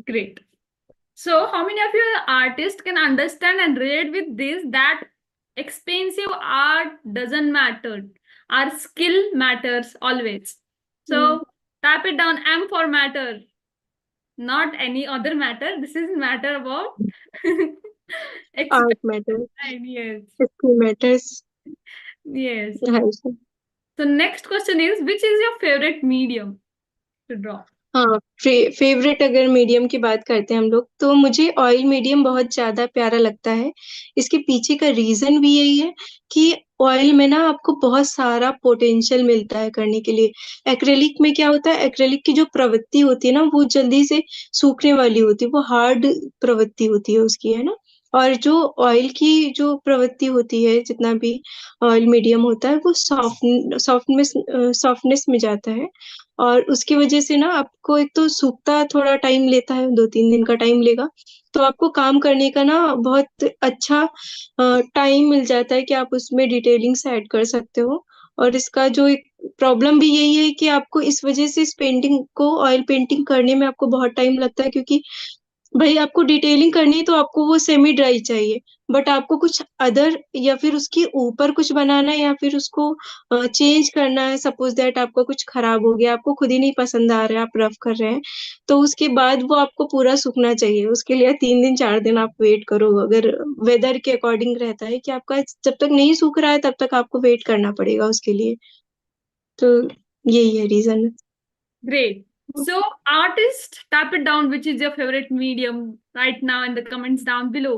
Great. So, how many of you artists can understand and relate with this, that expensive art doesn't matter. Our skill matters always. So, type it down, M for matter, not any other matter. This is matter about art matter, Yes. Skill matters. Yes. हाँ जी। So, next question is, which is your favorite medium to draw? हाँ, favourite अगर medium की बात करते हैं हम लोग, तो मुझे ऑयल मीडियम बहुत ज्यादा प्यारा लगता है। इसके पीछे का रीजन भी यही है कि ऑयल में ना आपको बहुत सारा पोटेंशियल मिलता है करने के लिए। एक्रेलिक में क्या होता है, एक्रेलिक की जो प्रवृत्ति होती है ना, वो जल्दी से सूखने वाली होती है, वो हार्ड प्रवृत्ति होती है उसकी, है ना। और जो ऑयल की जो प्रवृत्ति होती है, जितना भी ऑयल मीडियम होता है, वो सॉफ्टनेस में जाता है। और उसकी वजह से ना आपको एक तो सूखता थोड़ा टाइम लेता है, 2-3 दिन का टाइम लेगा, तो आपको काम करने का ना बहुत अच्छा टाइम मिल जाता है कि आप उसमें डिटेलिंग्स ऐड कर सकते हो। और इसका जो एक प्रॉब्लम भी यही है कि आपको इस वजह से इस पेंटिंग को, ऑयल पेंटिंग करने में आपको बहुत टाइम लगता है, क्योंकि भाई आपको डिटेलिंग करनी है तो आपको वो सेमी ड्राई चाहिए। बट आपको कुछ अदर या फिर उसके ऊपर कुछ बनाना है या फिर उसको चेंज करना है, सपोज दैट आपका कुछ खराब हो गया, आपको खुद ही नहीं पसंद आ रहा है, आप रफ कर रहे हैं, तो उसके बाद वो आपको पूरा सूखना चाहिए। उसके लिए 3 दिन 4 दिन आप वेट करो। अगर वेदर के अकॉर्डिंग रहता है कि आपका जब तक नहीं सूख रहा है तब तक आपको वेट करना पड़ेगा उसके लिए। तो यही है reason. Great. So, artist, type it down, which is your favorite medium right now in the comments down below.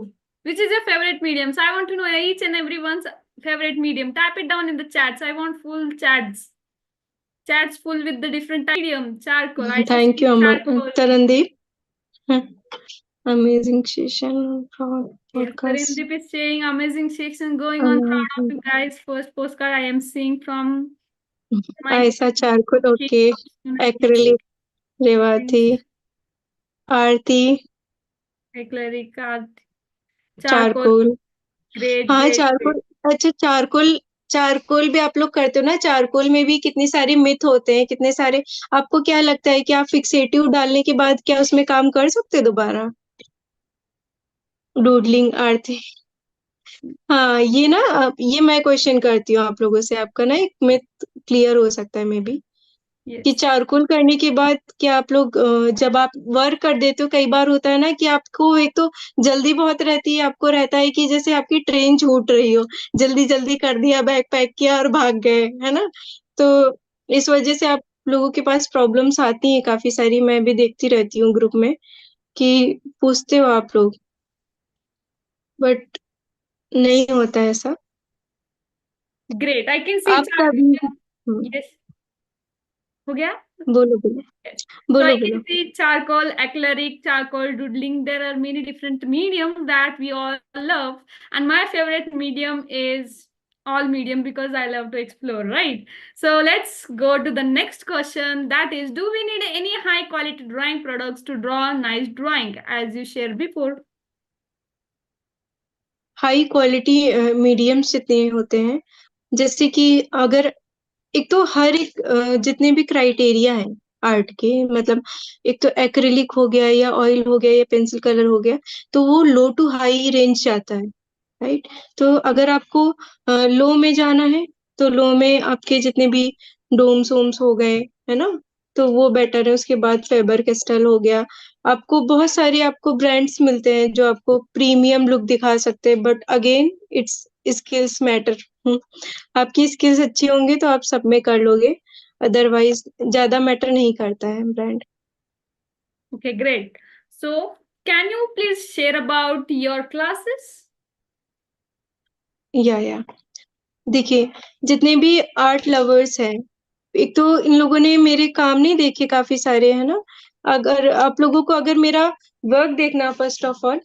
Which is your favorite medium? So, I want to know each and everyone's favorite medium. Type it down in the chats. I want full chats. Chats full with the different medium. Charcoal. I thank you charcoal. Tarandeep. Amazing session Yes, podcast. Karindeep is saying amazing section going on. Proud of you guys. First postcard I am seeing from my Ayesha charcoal, okay. Acrylic, Revathi, Aarti, Acrylic art. Charcoal. Charcoal. Great, हाँ great, great. Charcoal, अच्छा charcoal, charcoal भी आप लोग करते हो ना। Charcoal में भी कितने सारे मिथ होते हैं, कितने सारे। आपको क्या लगता है कि आप फिक्सेटिव डालने के बाद क्या उसमें काम कर सकते हो दोबारा? डूडलिंग, आरती। हाँ, ये ना ये मैं क्वेश्चन करती हूँ आप लोगों से, आपका ना एक मिथ क्लियर हो सकता है मे बी, कि Yes. चारकोल करने के बाद क्या आप लोग जब आप वर्क कर देते हो, कई बार होता है ना कि आपको एक तो जल्दी बहुत रहती है, आपको रहता है कि जैसे आपकी ट्रेन छूट रही हो, जल्दी जल्दी कर दिया, बैग पैक किया और भाग गए, है ना? तो इस वजह से आप लोगों के पास प्रॉब्लम्स आती हैं काफी सारी, मैं भी देखती रहती हूँ ग्रुप में कि पूछते हो आप लोग, बट नहीं होता है ऐसा। Great. I can see आपका भी Yes. हो गया? बोलो बोलो Yes. So I बोलो can बोलो। see charcoal, acrylic, charcoal doodling. There are many different mediums that we all love. And my favorite medium is all medium because I love to explore, right? So let's go to the next question. That is, do we need any high quality drawing products to draw a nice drawing as you shared before? High quality mediums जितने होते हैं, जैसे कि अगर एक तो हर एक जितने भी क्राइटेरिया है आर्ट के, मतलब एक तो एक्रिलिक हो गया या ऑयल हो गया या पेंसिल कलर हो गया, तो वो लो टू हाई रेंज जाता है, राइट? तो अगर आपको लो में जाना है, तो लो में आपके जितने भी डोम्स वोम्स हो गए, है ना, तो वो बेटर है। उसके बाद फेबर कैस्टल हो गया, आपको बहुत सारे आपको ब्रांड्स मिलते हैं जो आपको प्रीमियम लुक दिखा सकते हैं, but again it's skills matter. आपकी स्किल्स अच्छी होंगी तो आप सब में कर लोगे, अदरवाइज ज्यादा मैटर नहीं करता है brand. Okay, great. So can you please share about your classes? या देखिए, जितने भी आर्ट लवर्स हैं, एक तो इन लोगों ने मेरे काम नहीं देखे काफी सारे, है ना? अगर आप लोगों को अगर मेरा वर्क देखना फर्स्ट ऑफ ऑल,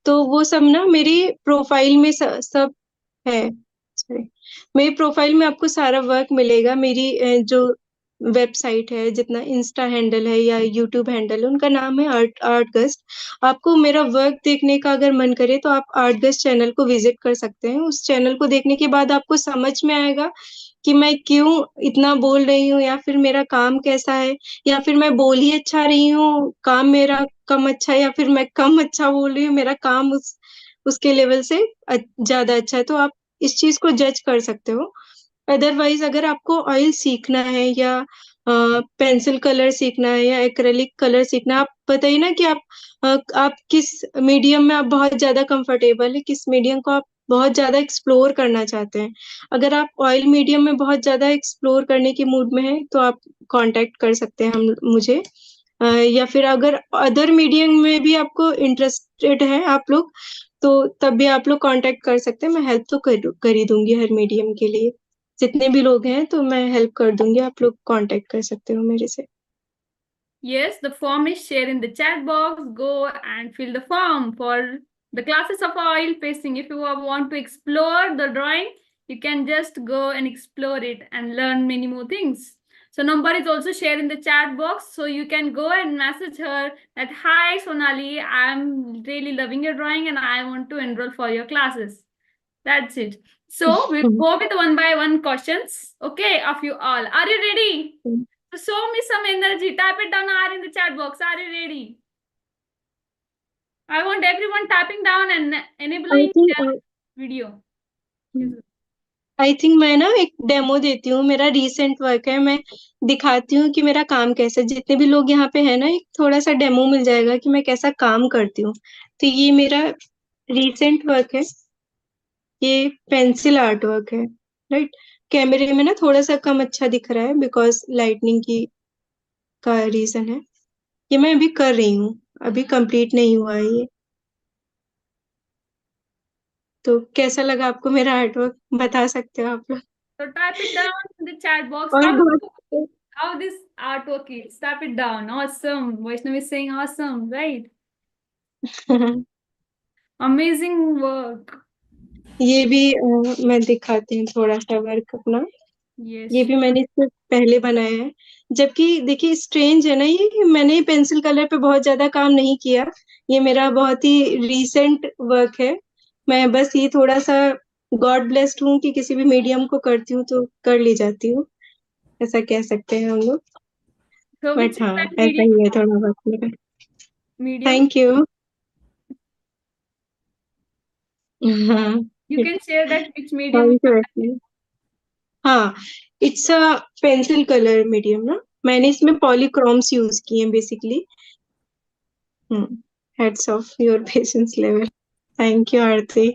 तो वो सब ना मेरी प्रोफाइल में सब है। सॉरी, मेरी प्रोफाइल में आपको सारा वर्क मिलेगा। मेरी जो वेबसाइट है, जितना इंस्टा हैंडल है या यूट्यूब हैंडल है, उनका नाम है आर्टगस्ट। आपको मेरा वर्क देखने का अगर मन करे तो आप आर्टगस्ट चैनल को विजिट कर सकते हैं। उस चैनल को देखने के बाद आपको समझ में आएगा कि मैं क्यों इतना बोल रही हूँ, या फिर मेरा काम कैसा है, या फिर मैं बोल ही अच्छा रही हूँ, काम मेरा कम अच्छा है, या फिर मैं कम अच्छा बोल रही हूँ, मेरा काम उसके लेवल से ज्यादा अच्छा है। तो आप इस चीज को जज कर सकते हो। अदरवाइज अगर आपको ऑयल सीखना है या पेंसिल कलर सीखना है या एक्रेलिक कलर सीखना है, आप बताइए ना कि आप किस मीडियम में आप बहुत ज्यादा कंफर्टेबल है, किस मीडियम को आप बहुत ज्यादा एक्सप्लोर करना चाहते हैं। अगर आप ऑयल मीडियम में बहुत ज्यादा एक्सप्लोर करने की मूड में है, तो आप कांटेक्ट कर सकते हैं हम मुझे। या फिर अगर अदर मीडियम में भी आपको इंटरेस्टेड है आप लोग, तो तब भी आप लोग कांटेक्ट कर सकते हैं। मैं हेल्प तो कर ही दूंगी हर मीडियम के लिए, जितने भी लोग हैं तो मैं हेल्प कर दूंगी, आप लोग कांटेक्ट कर सकते हो मेरे से। Yes, the form is shared in the chat box. Go and fill the form for the classes of oil pasting. If you want to explore the drawing, you can just go and explore it and learn many more things. So number is also shared in the chat box. So you can go and message her that, hi Sonali, I'm really loving your drawing and I want to enroll for your classes. That's it. So we'll go with one by one questions. Okay, of you all. Are you ready? So show me some energy. Type it down R in the chat box. Are you ready? I want everyone tapping down and I enabling think their video. Yes. I think मैं ना एक demo देती हूँ, मेरा recent work है, मैं दिखाती हूँ कि मेरा काम कैसा है। जितने भी लोग यहाँ पे है ना, एक थोड़ा सा डेमो मिल जाएगा कि मैं कैसा काम करती हूँ। तो ये मेरा रीसेंट वर्क है, ये पेंसिल आर्ट वर्क है, राइट? कैमरे में ना थोड़ा सा कम अच्छा दिख रहा है बिकॉज लाइटनिंग की का रीजन है। ये मैं अभी कर रही हूँ, अभी कंप्लीट नहीं हुआ है ये। तो कैसा लगा आपको मेरा आर्ट वर्क, बता सकते हो आप लोग। So type it down in the chat box. और बहुत How this artwork is. Type it down. Awesome. Vaishnavi is saying awesome, right? Amazing work. ये भी मैं दिखाती हूँ थोड़ा सा वर्क अपना। ये Yes. भी मैंने इससे पहले बनाया है, जबकि देखिए स्ट्रेंज है ना ये, कि मैंने पेंसिल कलर पे बहुत ज्यादा काम नहीं किया। ये मेरा बहुत ही रीसेंट वर्क है। मैं बस ये थोड़ा सा गॉड ब्लेस्ड हूँ कि किसी भी मीडियम को करती हूँ तो कर ली जाती हूँ, ऐसा कह सकते हैं हम लोग। So which बट is हाँ, that ऐसा medium? ही है थोड़ा बहुत मेरा। Medium. Thank you. हाँ, You can share that which medium थैंक you यू are एक्चुअली। हाँ, it's a pencil colour medium ना, मैंने इसमें पॉलीक्रोम्स यूज किए हैं basically. Hats off your patience level. Thank you Aarti.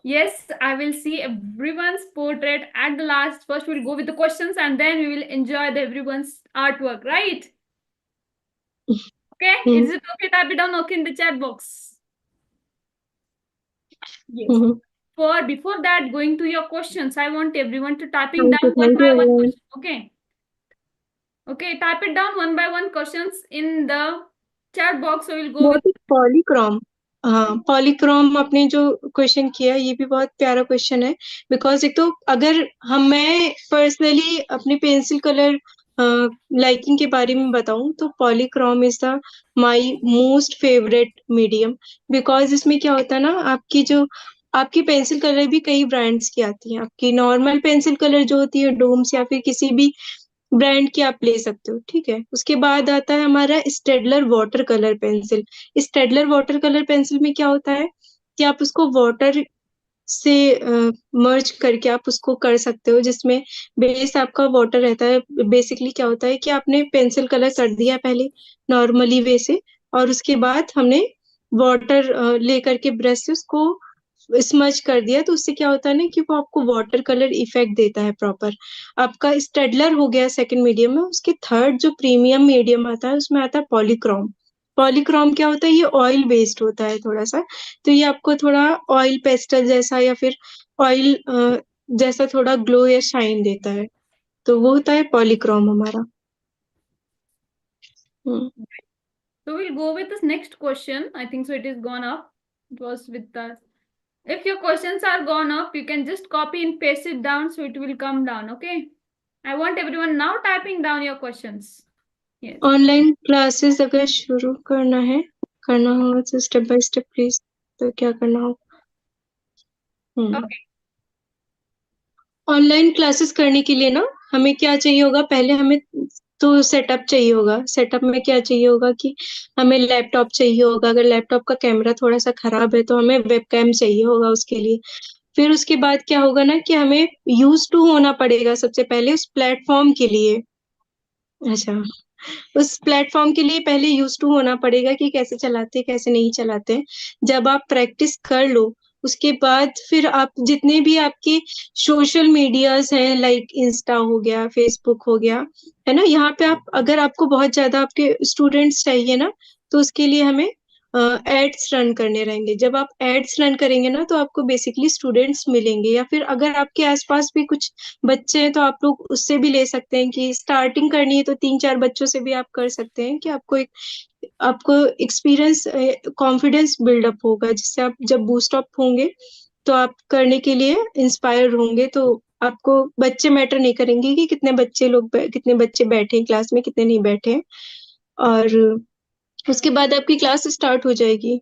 Yes, I will see everyone's portrait at the last. First, we'll go with the questions and then we will enjoy everyone's artwork, right? Okay, is it okay? Type it down, okay, in the chat box. Yes. For before that, going to your questions, I want everyone to typing down one thank by you one everyone. question. Okay. Okay, type it down one by one questions in the chat box. So we'll go with बहुत ही Polychrome. हाँ, Polychrome आपने जो question किया ये भी बहुत प्यारा question है। बिकॉज एक तो अगर मैं पर्सनली अपने पेंसिल कलर लाइकिंग के बारे में बताऊं तो Polychrome is the my most favourite medium. Because इसमें क्या होता है ना, आपकी पेंसिल कलर भी कई ब्रांड्स की आती हैं। आपकी नॉर्मल पेंसिल कलर जो होती है डोम्स या फिर किसी भी ब्रांड की आप ले सकते हो, ठीक है। उसके बाद आता है हमारा Staedtler water colour pencil. Staedtler water colour pencil में क्या होता है कि आप उसको वाटर से मर्ज करके आप उसको कर सकते हो, जिसमें बेस आपका वाटर रहता है। बेसिकली क्या होता है कि आपने पेंसिल कलर कर दिया पहले नॉर्मली वे से, और उसके बाद हमने वाटर लेकर के ब्रश से उसको स्मज कर दिया, तो उससे क्या होता है ना कि वो आपको वाटर कलर इफेक्ट देता है प्रॉपर। आपका स्टेडलर हो गया सेकंड मीडियम में। उसके थर्ड जो प्रीमियम मीडियम आता है उसमें आता है पॉलीक्रोम। पॉलीक्रोम क्या होता है, ये ऑयल बेस्ड होता है थोड़ा सा। तो ये आपको थोड़ा ऑयल पेस्टल जैसा या फिर ऑयल जैसा थोड़ा ग्लो या शाइन देता है। तो वो होता है पॉलीक्रोम हमारा। हम्म। So we'll go with this next question. I think so it is gone up. It was with us. If your questions are gone up, you can just copy and paste it down so it will come down. Okay. I want everyone now typing down your questions. Yes. Online classes अगर शुरू करना हो तो step by step please, तो क्या करना हो। Okay. Online classes करने के लिए ना हमें क्या चाहिए होगा, पहले हमें तो सेटअप चाहिए होगा। सेटअप में क्या चाहिए होगा कि हमें लैपटॉप चाहिए होगा। अगर लैपटॉप का कैमरा थोड़ा सा खराब है तो हमें वेबकैम चाहिए होगा उसके लिए। फिर उसके बाद क्या होगा ना कि हमें यूज टू होना पड़ेगा सबसे पहले उस प्लेटफॉर्म के लिए। अच्छा, उस प्लेटफॉर्म के लिए पहले यूज टू होना पड़ेगा कि कैसे चलाते कैसे नहीं चलाते। जब आप प्रैक्टिस कर लो उसके बाद फिर आप जितने भी आपके सोशल मीडियाज हैं, लाइक इंस्टा हो गया, फेसबुक हो गया, है ना, यहाँ पे आप अगर आपको बहुत ज्यादा आपके स्टूडेंट्स चाहिए ना, तो उसके लिए हमें एड्स रन करने रहेंगे। जब आप एड्स रन करेंगे ना तो आपको बेसिकली स्टूडेंट्स मिलेंगे। या फिर अगर आपके आसपास भी कुछ बच्चे हैं तो आप लोग उससे भी ले सकते हैं कि स्टार्टिंग करनी है तो 3-4 बच्चों से भी आप कर सकते हैं कि आपको एक्सपीरियंस कॉन्फिडेंस बिल्डअप होगा, जिससे आप जब बूस्ट अप होंगे तो आप करने के लिए इंस्पायर होंगे। तो आपको बच्चे मैटर नहीं करेंगे कि कितने बच्चे बैठे हैं क्लास में, कितने नहीं बैठे हैं। और उसके बाद आपकी क्लास स्टार्ट हो जाएगी।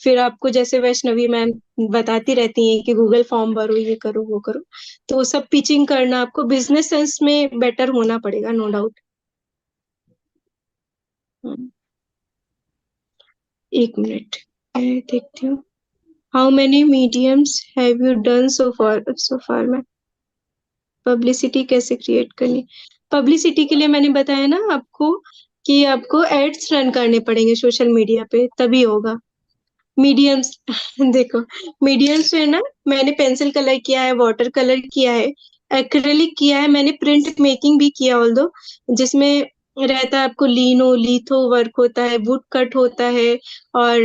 फिर आपको जैसे वैष्णवी मैम बताती रहती हैं कि गूगल फॉर्म भरो, ये करो वो करो, तो वो सब पिचिंग करना आपको बिजनेस सेंस में बेटर होना पड़ेगा, नो डाउट। एक मिनट मैं देखती हूँ। How many mediums have you done so far में पब्लिसिटी कैसे क्रिएट करनी। पब्लिसिटी के लिए मैंने बताया ना आपको कि आपको एड्स रन करने पड़ेंगे सोशल मीडिया पे, तभी होगा। मीडियम्स देखो, मीडियम्स है ना, मैंने पेंसिल कलर किया है, वाटर कलर किया है, एक्रिलिक किया है, मैंने प्रिंट मेकिंग भी किया ऑल्दो, जिसमें रहता है आपको लिनो लिथो वर्क होता है, वुड कट होता है, और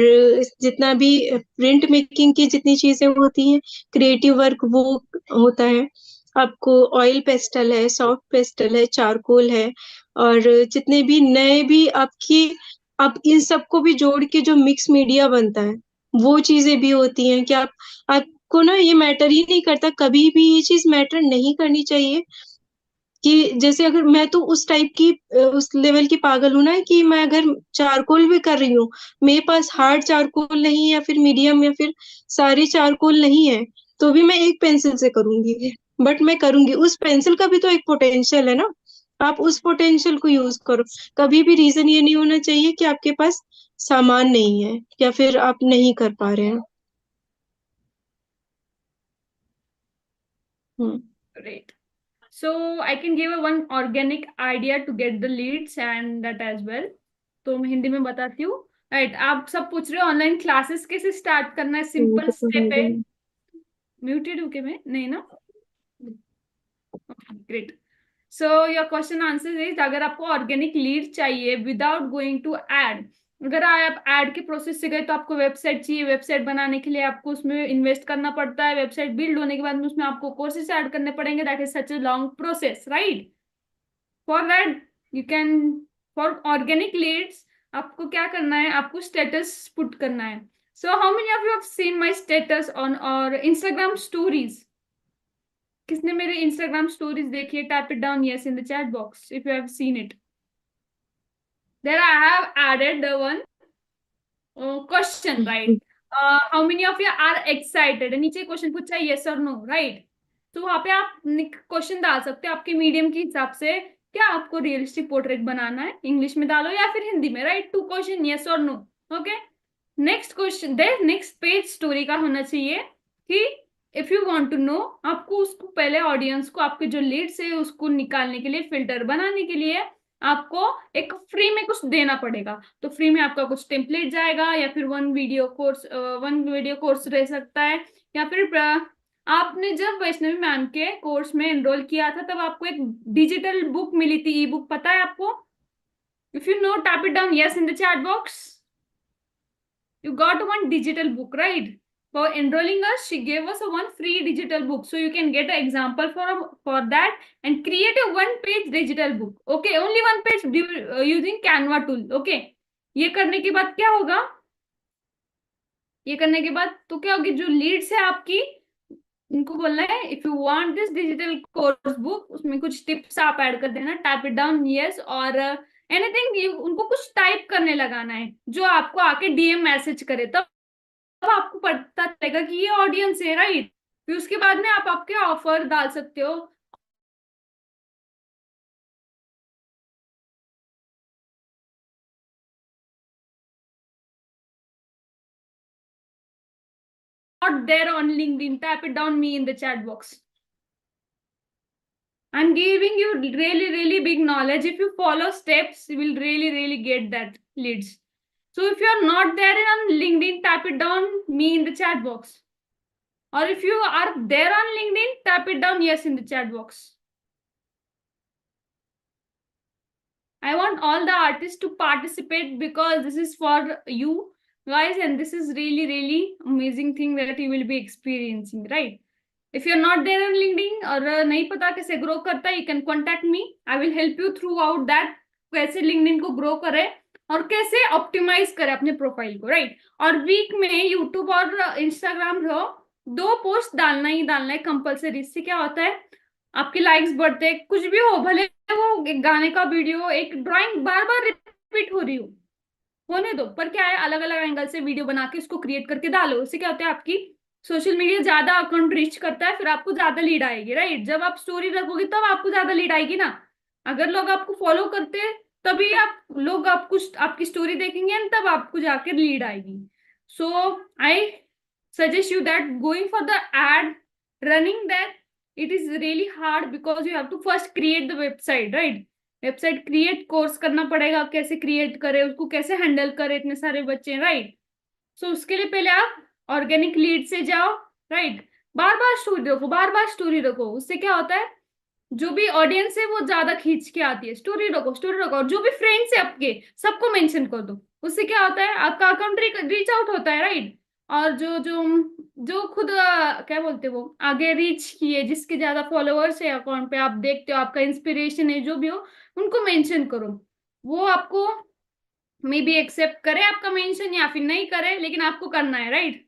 जितना भी प्रिंट मेकिंग की जितनी चीजें होती हैं, क्रिएटिव वर्क वो होता है। आपको ऑयल पेस्टल है, सॉफ्ट पेस्टल है, चारकोल है, और जितने भी नए भी आप इन सबको भी जोड़ के जो मिक्स मीडिया बनता है वो चीजें भी होती हैं कि आपको ना ये मैटर ही नहीं करता, कभी भी ये चीज मैटर नहीं करनी चाहिए कि जैसे अगर मैं तो उस टाइप की उस लेवल की पागल हूं ना कि मैं अगर चारकोल भी कर रही हूँ, मेरे पास हार्ड चारकोल नहीं या फिर मीडियम या फिर सारे चारकोल नहीं है, तो भी मैं एक पेंसिल से करूंगी। बट मैं करूंगी, उस पेंसिल का भी तो एक पोटेंशियल है ना, आप उस पोटेंशियल को यूज करो। कभी भी रीजन ये नहीं होना चाहिए कि आपके पास सामान नहीं है या फिर आप नहीं कर पा रहे हैं। Great. So I can give a one organic idea to get the leads and that as well. तो मैं हिंदी में बताती हूँ. राइट, आप सब पूछ रहे हो ऑनलाइन क्लासेस कैसे स्टार्ट करना है, सिंपल स्टेप है. म्यूटेड हूँ क्या मैं? नहीं ना. Great. So your question answer is, अगर आपको ऑर्गेनिक लीड चाहिए विदाउट गोइंग टू एड, अगर आप ऐड के प्रोसेस से गए तो आपको वेबसाइट चाहिए. वेबसाइट बनाने के लिए आपको उसमें इन्वेस्ट करना पड़ता है. वेबसाइट बिल्ड होने के बाद में उसमें आपको कोर्सेस ऐड करने पड़ेंगे. That is such a long process, right. For that you can, for organic leads आपको क्या करना है, आपको स्टेटस पुट करना है. So how many of you have seen my status on और इंस्टाग्राम स्टोरीज? किसने मेरे इंस्टाग्राम स्टोरीज देखी है? Tap it down yes in the chat box if you have seen it. There I have added the one question, right. How many of you are excited, नीचे question पूछा है yes और no, right. तो वहां पे आप question डाल सकते हो आपके मीडियम के हिसाब से. क्या आपको रियलिस्टिक पोर्ट्रेट बनाना है, इंग्लिश में डालो या फिर हिंदी में, राइट. 2 क्वेश्चन यस और no. Okay. Next question, next page story का होना चाहिए कि if you want to know, आपको उसको पहले ऑडियंस को, आपके जो लीड्स है उसको निकालने के लिए, फिल्टर बनाने के लिए आपको एक फ्री में कुछ देना पड़ेगा. तो फ्री में आपका कुछ टेम्पलेट जाएगा या फिर वन वीडियो कोर्स रह सकता है. या फिर आपने जब वैष्णवी मैम के कोर्स में एनरोल किया था तब आपको एक डिजिटल बुक मिली थी, ई बुक, पता है आपको? If you know, tap it down yes in the chat box. You got one digital book, right? For enrolling us, she gave us a one free digital book. So you can get an example for that and create a one-page digital book. Okay, only one page using Canva tool. Okay. ये करने के बाद क्या होगा? ये करने के बाद तो क्या होगी, जो लीड्स है आपकी, इनको बोलना है if you want this digital course book, उसमें कुछ टिप्स आप ऐड कर देना. टैप इट डाउन यस और एनीथिंग, उनको कुछ टाइप करने लगाना है जो आपको आके डीएम मैसेज करे. तब आपको पता चलेगा कि ये ऑडियंस है, राइट. फिर उसके बाद में आप आपके ऑफर डाल सकते हो. Not there on LinkedIn, tap it down me in the chat box. I'm giving you really big knowledge. If you follow steps, you will really get that leads. So if you are not there on LinkedIn, tap it down me in the chat box. Or if you are there on LinkedIn, tap it down yes in the chat box. I want all the artists to participate because this is for you guys and this is really amazing thing that you will be experiencing, right? If you're not there on LinkedIn और नहीं पता कैसे grow करता है, you can contact me. I will help you throughout that. कैसे LinkedIn को grow करे और कैसे ऑप्टिमाइज करे अपने प्रोफाइल को, राइट. और वीक में यूट्यूब और इंस्टाग्राम रो 2 पोस्ट डालना ही डालना है कंपलसरी. इससे क्या होता है, आपके लाइक्स बढ़ते हैं. कुछ भी हो, भले वो एक गाने का वीडियो, एक ड्राइंग बार रिपीट हो रही हो, होने दो, पर क्या है, अलग अलग एंगल से वीडियो बना के उसको क्रिएट करके डालो. उससे क्या होता है, आपकी सोशल मीडिया ज्यादा अकाउंट रीच करता है, फिर आपको ज्यादा लीड आएगी, राइट. जब आप स्टोरी रखोगे तब आपको ज्यादा लीड आएगी ना. अगर लोग आपको फॉलो करते हैं तभी लोग आपको आपकी स्टोरी देखेंगे एंड तब आपको जाकर लीड आएगी. So I suggest you that going for the ad, running that, it is really hard because you have to first create the website, right? Website create course करना पड़ेगा, कैसे क्रिएट करे, उसको कैसे हैंडल करे, इतने सारे बच्चे, राइट. सो उसके लिए पहले आप ऑर्गेनिक लीड से जाओ, राइट. बार बार स्टोरी रखो. उससे क्या होता है, जो भी ऑडियंस है वो ज्यादा खींच के आती है. स्टोरी रखो. और जो भी फ्रेंड्स है आपके, सबको मेंशन कर दो. उससे क्या होता है, आपका अकाउंट रीच आउट होता है, राइट. और जो खुद क्या बोलते हैं, वो आगे रीच किए, जिसके ज्यादा फॉलोअर्स है अकाउंट पे, आप देखते हो, आपका इंस्पिरेशन है, जो भी हो, उनको मेंशन करो. वो आपको मे बी एक्सेप्ट करे आपका मेंशन या फिर नहीं करे, लेकिन आपको करना है, right.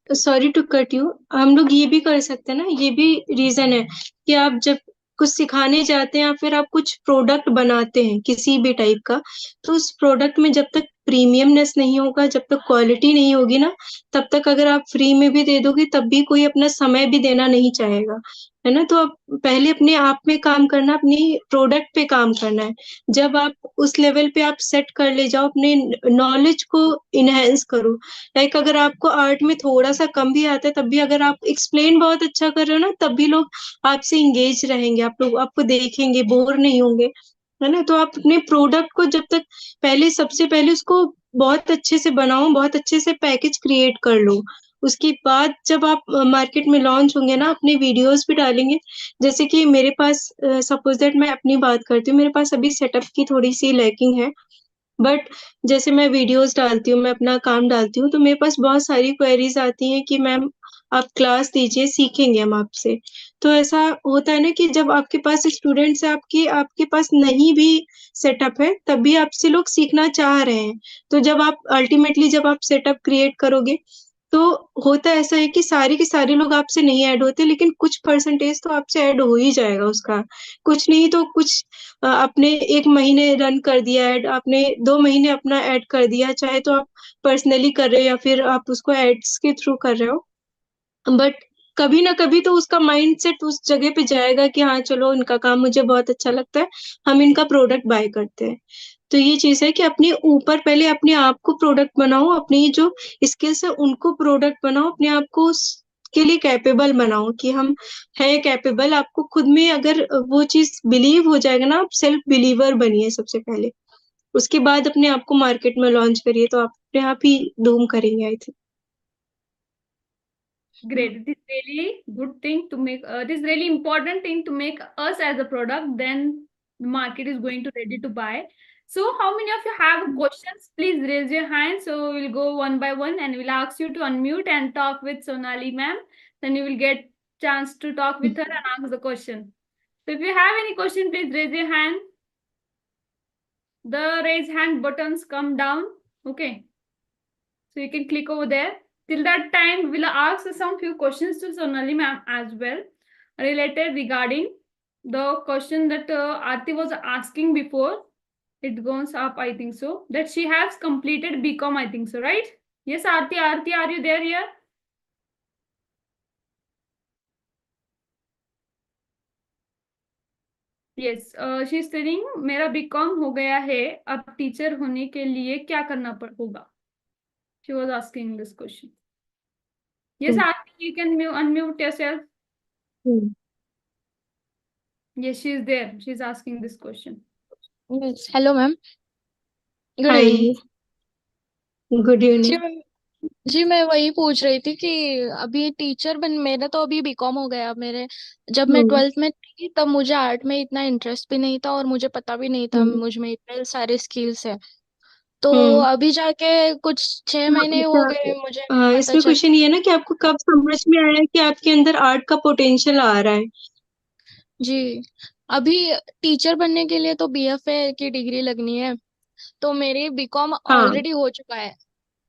Sorry to cut you, हम लोग ये भी कर सकते हैं ना, ये भी रीजन है कि आप जब कुछ सिखाने जाते हैं या फिर आप कुछ प्रोडक्ट बनाते हैं किसी भी टाइप का, तो उस प्रोडक्ट में जब तक प्रीमियमनेस नहीं होगा, जब तक क्वालिटी नहीं होगी ना, तब तक अगर आप फ्री में भी दे दोगे तब भी कोई अपना समय भी देना नहीं चाहेगा, है ना? तो आप पहले अपने आप में काम करना, अपनी प्रोडक्ट पे काम करना है। जब आप उस लेवल पे आप सेट कर ले जाओ, अपने नॉलेज को इनहेंस करो। लाइक अगर आपको आर्ट में थोड़ा-सा कम भी आता है, तब भी अगर आप एक्सप्लेन बहुत अच्छा कर रहे हो ना, तब भी लोग आपसे एंगेज रहेंगे, आप लोग आपको देखेंगे, बोर नहीं होंगे, है ना? तो आप अपने प्रोडक्ट को जब तक पहले सबसे पहले उसको बहुत अच्छे से बनाओ, बहुत अच्छे से पैकेज क्रिएट कर लो। उसके बाद जब आप मार्केट में लॉन्च होंगे ना, अपने वीडियोज़ भी डालेंगे। जैसे कि मेरे पास सपोज़ दैट मैं अपनी बात करती हूँ, मेरे पास अभी सेटअप की थोड़ी-सी लैकिंग है। बट जैसे मैं वीडियोज़ डालती हूँ, मैं अपना काम डालती हूँ, तो मेरे पास बहुत सारी क्वेरीज़ आती हैं कि मैम आप क्लास दीजिए, सीखेंगे हम आपसे। तो ऐसा होता है ना कि जब आपके पास स्टूडेंट्स हैं, आपके आपके पास नहीं भी सेटअप है, तब भी आपसे लोग सीखना चाह रहे हैं। तो जब आप अल्टीमेटली जब आप सेटअप क्रिएट करोगे, तो होता ऐसा है कि सारे के सारे लोग आपसे नहीं ऐड होते, लेकिन कुछ परसेंटेज तो आपसे ऐड हो ही जाएगा उसका। कुछ नहीं तो कुछ आपने 1 महीने रन कर दिया ऐड, आपने 2 महीने अपना ऐड कर दिया, चाहे तो आप पर्सनली कर रहे हो या फिर आप उसको एड्स के थ्रू कर रहे हो। बट कभी ना कभी तो उसका माइंडसेट उस जगह पे जाएगा कि हाँ, चलो इनका काम मुझे बहुत अच्छा लगता है, हम इनका प्रोडक्ट बाय करते हैं। तो ये चीज़ है कि अपने ऊपर पहले अपने आप को प्रोडक्ट बनाओ, अपनी जो स्किल्स है उनको प्रोडक्ट बनाओ, अपने आप को उसके लिए कैपेबल बनाओ कि हम हैं कैपेबल। आपको खुद में अगर वो चीज़ बिलीव हो जाएगा ना, आप सेल्फ बिलीवर बनिए सबसे पहले। उसके बाद अपने आप को मार्केट में लॉन्च करिए, तो आप अपने आप ही धूम करेंगे I think. Great. It is really good thing to make. It is really important thing to make us as a product. Then the market is going to ready to buy. So, how many of you have questions? Please raise your hand. So we'll go one by one, and we'll ask you to unmute and talk with Sonali ma'am. Then you will get chance to talk with her and ask the question. So if you have any question, please raise your hand. The raise hand buttons come down. Okay. So you can click over there. Till that time, we'll ask some few questions to Sonali ma'am as well, related regarding the question that Aarti was asking before. It goes up, I think so. That she has completed BCom, I think so, right? Yes, Aarti, are you there here? Yes, she's telling मेरा BCom हो गया है, अब teacher होने के लिए क्या करना होगा? She was asking this question. Yes, Aarti, you can unmute yourself. Yes, she is there. She's asking this question. Yes. Hello, ma'am. Good hi, evening. Good ji evening. Ma'am, जी मैं वही पूछ रही थी कि अभी टीचर बन मेरा तो अभी बीकॉम हो गया मेरे। जब मैं 12th में थी तब मुझे आर्ट में इतना इंटरेस्ट भी नहीं था और मुझे पता भी नहीं था मुझ में इतने सारे स्किल्स है। तो अभी जाके कुछ 6 महीने हो गए मुझे पता इसमें चल। क्वेश्चन ये है ना कि आपको कब समझ में आया कि आपके अंदर आर्ट का पोटेंशियल आ रहा है? जी, अभी टीचर बनने के लिए तो बीएफए की डिग्री लगनी है, तो मेरी बीकॉम हाँ। ऑलरेडी हो चुका है।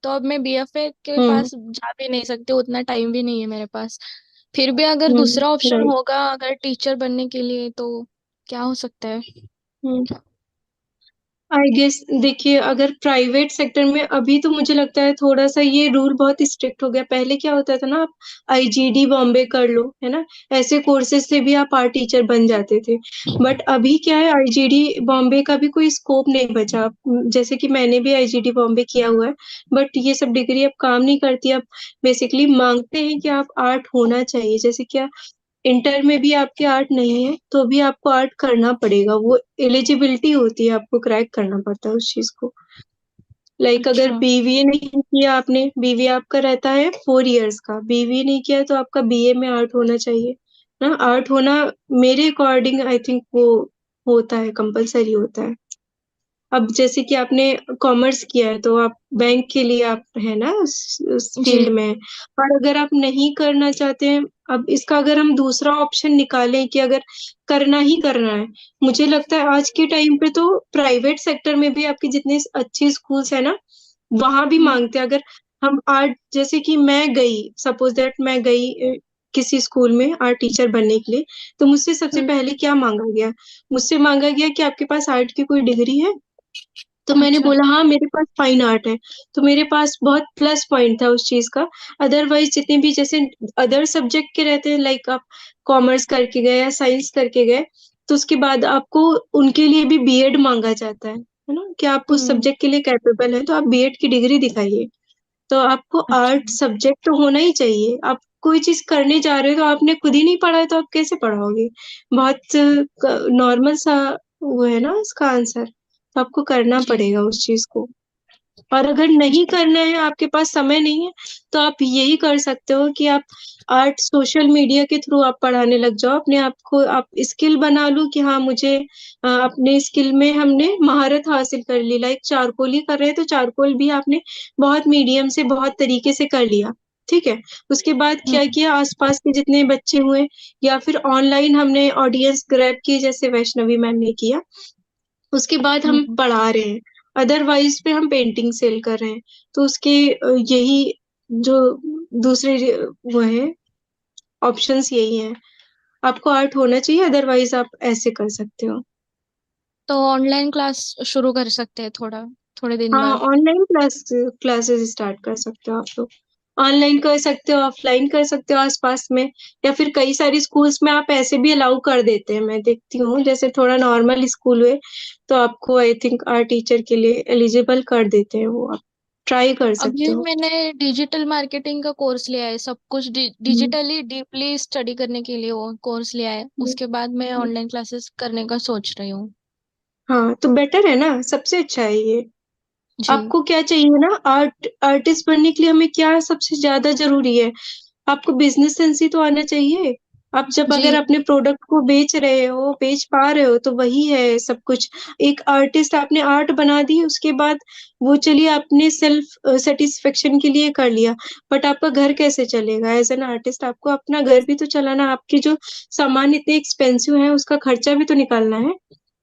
तो अब मैं बीएफए के हम्म। पास जा भी नहीं सकती, उतना टाइम भी नहीं है मेरे पास। फिर भी अगर दूसरा ऑप्शन राइट। होगा अगर टीचर बनने के लिए तो क्या हो सकता है? आई गेस देखिए, अगर प्राइवेट सेक्टर में अभी तो मुझे लगता है थोड़ा सा ये रूल बहुत स्ट्रिक्ट हो गया। पहले क्या होता था ना, आप आईजीडी बॉम्बे कर लो, है ना, ऐसे कोर्सेज से भी आप आर्ट टीचर बन जाते थे। बट अभी क्या है, आईजीडी बॉम्बे का भी कोई स्कोप नहीं बचा। जैसे कि मैंने भी आईजीडी बॉम्बे किया हुआ है, बट ये सब डिग्री अब काम नहीं करती। अब बेसिकली मांगते हैं कि आप आर्ट होना चाहिए। जैसे क्या इंटर में भी आपके आर्ट नहीं है तो भी आपको आर्ट करना पड़ेगा, वो एलिजिबिलिटी होती है, आपको क्रैक करना पड़ता है उस चीज को। लाइक अगर अच्छा। बीवीए नहीं किया आपने, बीवीए आपका रहता है 4 इयर्स का, बीवीए नहीं किया तो आपका बीए में आर्ट होना चाहिए ना। आर्ट होना मेरे अकॉर्डिंग आई थिंक वो होता है, कंपलसरी होता है। अब जैसे कि आपने कॉमर्स किया है तो आप बैंक के लिए आप है ना उस जी। फील्ड में। और अगर आप नहीं करना चाहते हैं, अब इसका अगर हम दूसरा ऑप्शन निकालें कि अगर करना ही करना है, मुझे लगता है आज के टाइम पे तो प्राइवेट सेक्टर में भी आपके जितने अच्छे स्कूल्स है ना, वहां भी मांगते हैं। अगर हम आर्ट, जैसे कि मैं गई, सपोज दैट मैं गई किसी स्कूल में आर्ट टीचर बनने के लिए, तो मुझसे सबसे पहले क्या मांगा गया? मुझसे मांगा गया कि आपके पास आर्ट की कोई डिग्री है? तो मैंने अच्छा। बोला हाँ मेरे पास फाइन आर्ट है, तो मेरे पास बहुत प्लस पॉइंट था उस चीज का। अदरवाइज जितने भी जैसे अदर सब्जेक्ट के रहते हैं, लाइक आप कॉमर्स करके गए या साइंस करके गए, तो उसके बाद आपको उनके लिए भी बीएड मांगा जाता है ना, कि आप उस हम्म। सब्जेक्ट के लिए कैपेबल हैं तो आप बीएड की डिग्री दिखाइए। तो आपको अच्छा। आर्ट सब्जेक्ट तो होना ही चाहिए। आप कोई चीज करने जा रहे हो तो आपने खुद ही नहीं पढ़ा है तो आप कैसे पढ़ाओगे? बहुत नॉर्मल सा वो है ना इसका आंसर। तो आपको करना जी। पड़ेगा उस चीज को। और अगर नहीं जी। करना है, आपके पास समय नहीं है, तो आप यही कर सकते हो कि आप आर्ट सोशल मीडिया के थ्रू आप पढ़ाने लग जाओ अपने आप को। आप स्किल बना लो कि हाँ मुझे अपने स्किल में हमने महारत हासिल कर ली। लाइक चारकोल ही कर रहे हैं तो चारकोल भी आपने बहुत मीडियम से बहुत तरीके से कर लिया। ठीक है। उसके बाद क्या हम्म। किया, आसपास के जितने बच्चे हुए या फिर ऑनलाइन हमने ऑडियंस ग्रैब की, जैसे वैष्णवी मैम ने किया। उसके बाद हम हम्म। पढ़ा रहे हैं। अदरवाइज पे हम पेंटिंग सेल कर रहे हैं। तो उसके यही जो दूसरे वो है ऑप्शंस यही हैं। आपको आर्ट होना चाहिए, अदरवाइज आप ऐसे कर सकते हो। तो ऑनलाइन क्लास शुरू कर सकते हैं थोड़ा, थोड़े दिन हाँ, बाद। ऑनलाइन क्लासेस स्टार्ट कर सकते हो आप लोग। ऑनलाइन कर सकते हो, ऑफलाइन कर सकते हो आसपास में, या फिर कई सारी स्कूल्स में आप ऐसे भी अलाउ कर देते हैं। मैं देखती हूँ जैसे थोड़ा नॉर्मल स्कूल हुए तो आपको आई थिंक आर्ट टीचर के लिए एलिजिबल कर देते हैं वो। आप ट्राई कर सकते अभी हो। मैंने डिजिटल मार्केटिंग का कोर्स लिया है, सब कुछ हम्म, डिजिटली डीपली स्टडी करने के लिए वो कोर्स लिया है, हम्म, उसके बाद मैं हम्म। ऑनलाइन क्लासेस करने का सोच रही हूँ। हाँ तो बेटर है ना, सबसे अच्छा है ये। जी। आपको क्या चाहिए ना, आर्टिस्ट बनने के लिए हमें क्या सबसे ज्यादा जरूरी है? आपको बिजनेस सेंस ही तो आना चाहिए। आप जब अगर जी। अपने प्रोडक्ट को बेच रहे हो, बेच पा रहे हो, तो वही है सब कुछ। एक आर्टिस्ट आपने आर्ट बना दी, उसके बाद वो चलिए आपने सेल्फ सेटिस्फेक्शन के लिए कर लिया, बट आपका घर कैसे चलेगा? एज एन आर्टिस्ट आपको अपना घर भी तो चलाना, आपके जो सामान इतने एक्सपेंसिव है उसका खर्चा भी तो निकालना है।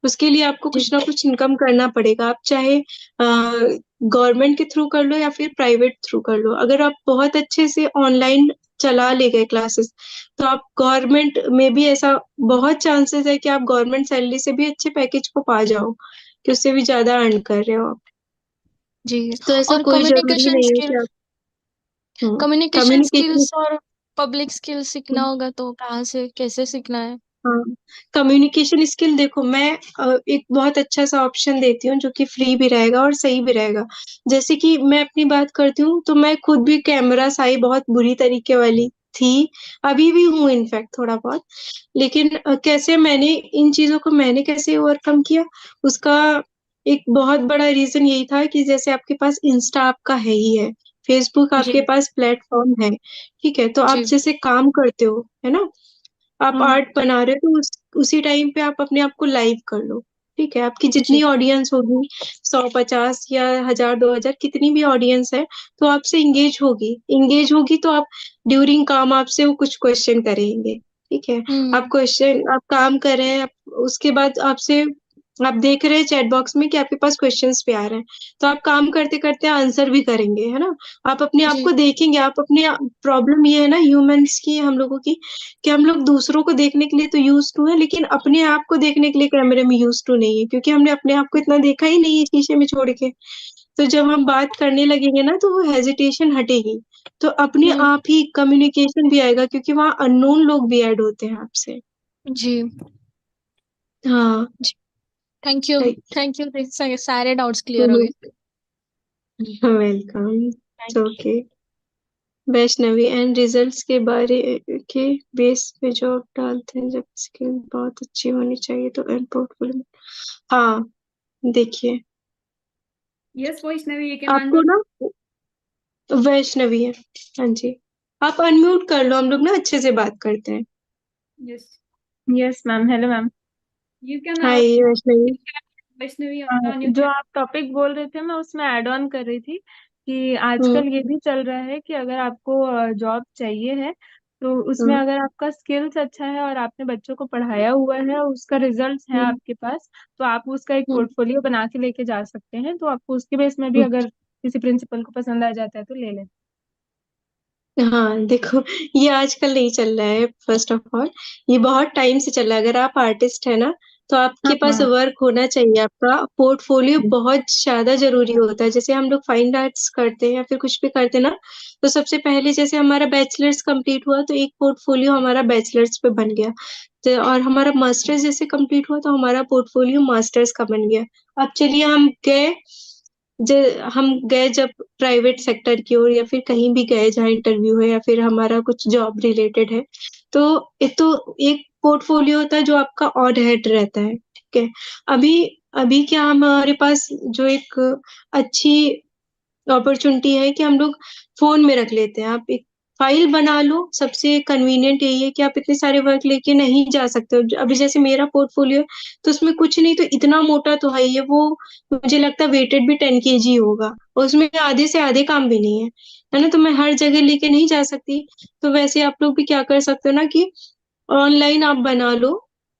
उसके लिए आपको जी। कुछ ना कुछ इनकम करना पड़ेगा। आप चाहे गवर्नमेंट के थ्रू कर लो या फिर प्राइवेट थ्रू कर लो। अगर आप बहुत अच्छे से ऑनलाइन चला ले गए क्लासेस, तो आप गवर्नमेंट में भी ऐसा बहुत चांसेस है कि आप गवर्नमेंट सैलरी से भी अच्छे पैकेज को पा जाओ, कि उससे भी ज्यादा अर्न कर रहे हो आप। जी। तो ऐसा और कोई जरूरी नहीं है कि आप कम्युनिकेशन कम्युनिकेशन। स्किल्स और पब्लिक स्किल्स सीखना होगा, तो कहाँ से कैसे सीखना है? हाँ, कम्युनिकेशन स्किल देखो, मैं एक बहुत अच्छा सा ऑप्शन देती हूँ जो कि फ्री भी रहेगा और सही भी रहेगा। जैसे कि मैं अपनी बात करती हूँ तो मैं खुद भी कैमरा साई बहुत बुरी तरीके वाली थी, अभी भी हूँ इनफैक्ट थोड़ा बहुत। लेकिन कैसे मैंने इन चीजों को मैंने कैसे ओवरकम किया, उसका एक बहुत बड़ा रीजन यही था कि जैसे आपके पास इंस्टा आपका है ही है, फेसबुक आपके जी। पास प्लेटफॉर्म है। ठीक है, तो आप जी। जैसे काम करते हो है ना, आप हम्म। आर्ट बना रहे हो तो उसी टाइम पे आप अपने आप को लाइव कर लो। ठीक है, आपकी जी। जितनी ऑडियंस होगी, 150 या 1000 2000 कितनी भी ऑडियंस है, तो आपसे इंगेज होगी तो आप ड्यूरिंग काम आपसे वो कुछ क्वेश्चन करेंगे। ठीक है, हम्म। आप काम कर रहे हैं, उसके बाद आपसे आप देख रहे हैं चैट बॉक्स में कि आपके पास क्वेश्चंस भी आ रहे हैं, तो आप काम करते करते आंसर भी करेंगे, है ना। आप अपने आप जी। को देखेंगे, आप अपने प्रॉब्लम ये है ना ह्यूमंस की, हम लोगों की, कि हम लोग दूसरों को देखने के लिए तो यूज टू है, लेकिन अपने आप को देखने के लिए कैमरे में यूज टू नहीं है, क्योंकि हमने अपने आप को इतना देखा ही नहीं है शीशे में छोड़ के। तो जब हम बात करने लगेंगे ना तो वो हेजिटेशन हटेगी, तो अपने हम्म। आप ही कम्युनिकेशन भी आएगा, क्योंकि वहाँ अननोन लोग भी ऐड होते हैं आपसे। जी। हाँ। जी। Thank you. Right. Thank you, सारे डाउट्स क्लियर हो गए। Welcome. Thank you. Okay. Vaishnavi and results के बारे के बेस पे जॉब डालते हैं जब स्किल बहुत अच्छी होनी चाहिए तो एंड पोर्टफोलियो। हाँ, देखिए, Yes, Vaishnavi, you can आपको unmute. ना वैष्णवी है। हाँ जी, आप अनम्यूट कर लो, हम लोग ना अच्छे से बात करते हैं। Yes, yes ma'am, hello ma'am. you can hi Vaishnavi. Vaishnavi on your जो आप टॉपिक बोल रहे थे मैं उसमें ऐड ऑन कर रही थी कि हम्म, आजकल ये भी चल रहा है कि अगर आपको जॉब चाहिए है तो उसमें हम्म, अगर आपका स्किल्स अच्छा है और आपने बच्चों को पढ़ाया हुआ है, उसका रिजल्ट्स है हम्म, आपके पास, तो आप उसका एक हम्म, पोर्टफोलियो बना के लेके जा सकते हैं। तो आपको उसके बेस में भी हम्म। अगर किसी प्रिंसिपल को पसंद आ जाता है तो ले लें। हाँ देखो, ये आजकल नहीं चल रहा है, फर्स्ट ऑफ ऑल ये बहुत टाइम से चल रहा है। अगर आप आर्टिस्ट है ना, तो आपके पास हाँ वर्क होना चाहिए। आपका पोर्टफोलियो बहुत ज्यादा जरूरी होता है। जैसे हम लोग फाइन आर्ट्स करते हैं या फिर कुछ भी करते हैं ना, तो सबसे पहले जैसे हमारा बैचलर्स कंप्लीट हुआ तो एक पोर्टफोलियो हमारा बैचलर्स पे बन गया, तो और हमारा मास्टर्स जैसे कंप्लीट हुआ तो हमारा पोर्टफोलियो मास्टर्स का बन गया। अब चलिए हम गए जब प्राइवेट सेक्टर की ओर या फिर कहीं भी गए जहाँ इंटरव्यू है या फिर हमारा कुछ जॉब रिलेटेड है, तो एक पोर्टफोलियो होता है जो आपका ऑन हैंड रहता है, ठीक है। अभी अभी क्या हमारे पास जो एक अच्छी अपॉर्चुनिटी है कि हम लोग फोन में रख लेते हैं। आप एक फाइल बना लो, सबसे कन्वीनियंट यही है कि आप इतने सारे वर्क लेके नहीं जा सकते हो। अभी जैसे मेरा पोर्टफोलियो, तो उसमें कुछ नहीं तो इतना मोटा तो है ही है वो, मुझे लगता है वेटेड भी 10 kg होगा, और उसमें आधे से आधे काम भी नहीं है ना। तो मैं हर जगह लेके नहीं जा सकती। तो वैसे आप लोग भी क्या कर सकते हो ना कि ऑनलाइन आप बना लो,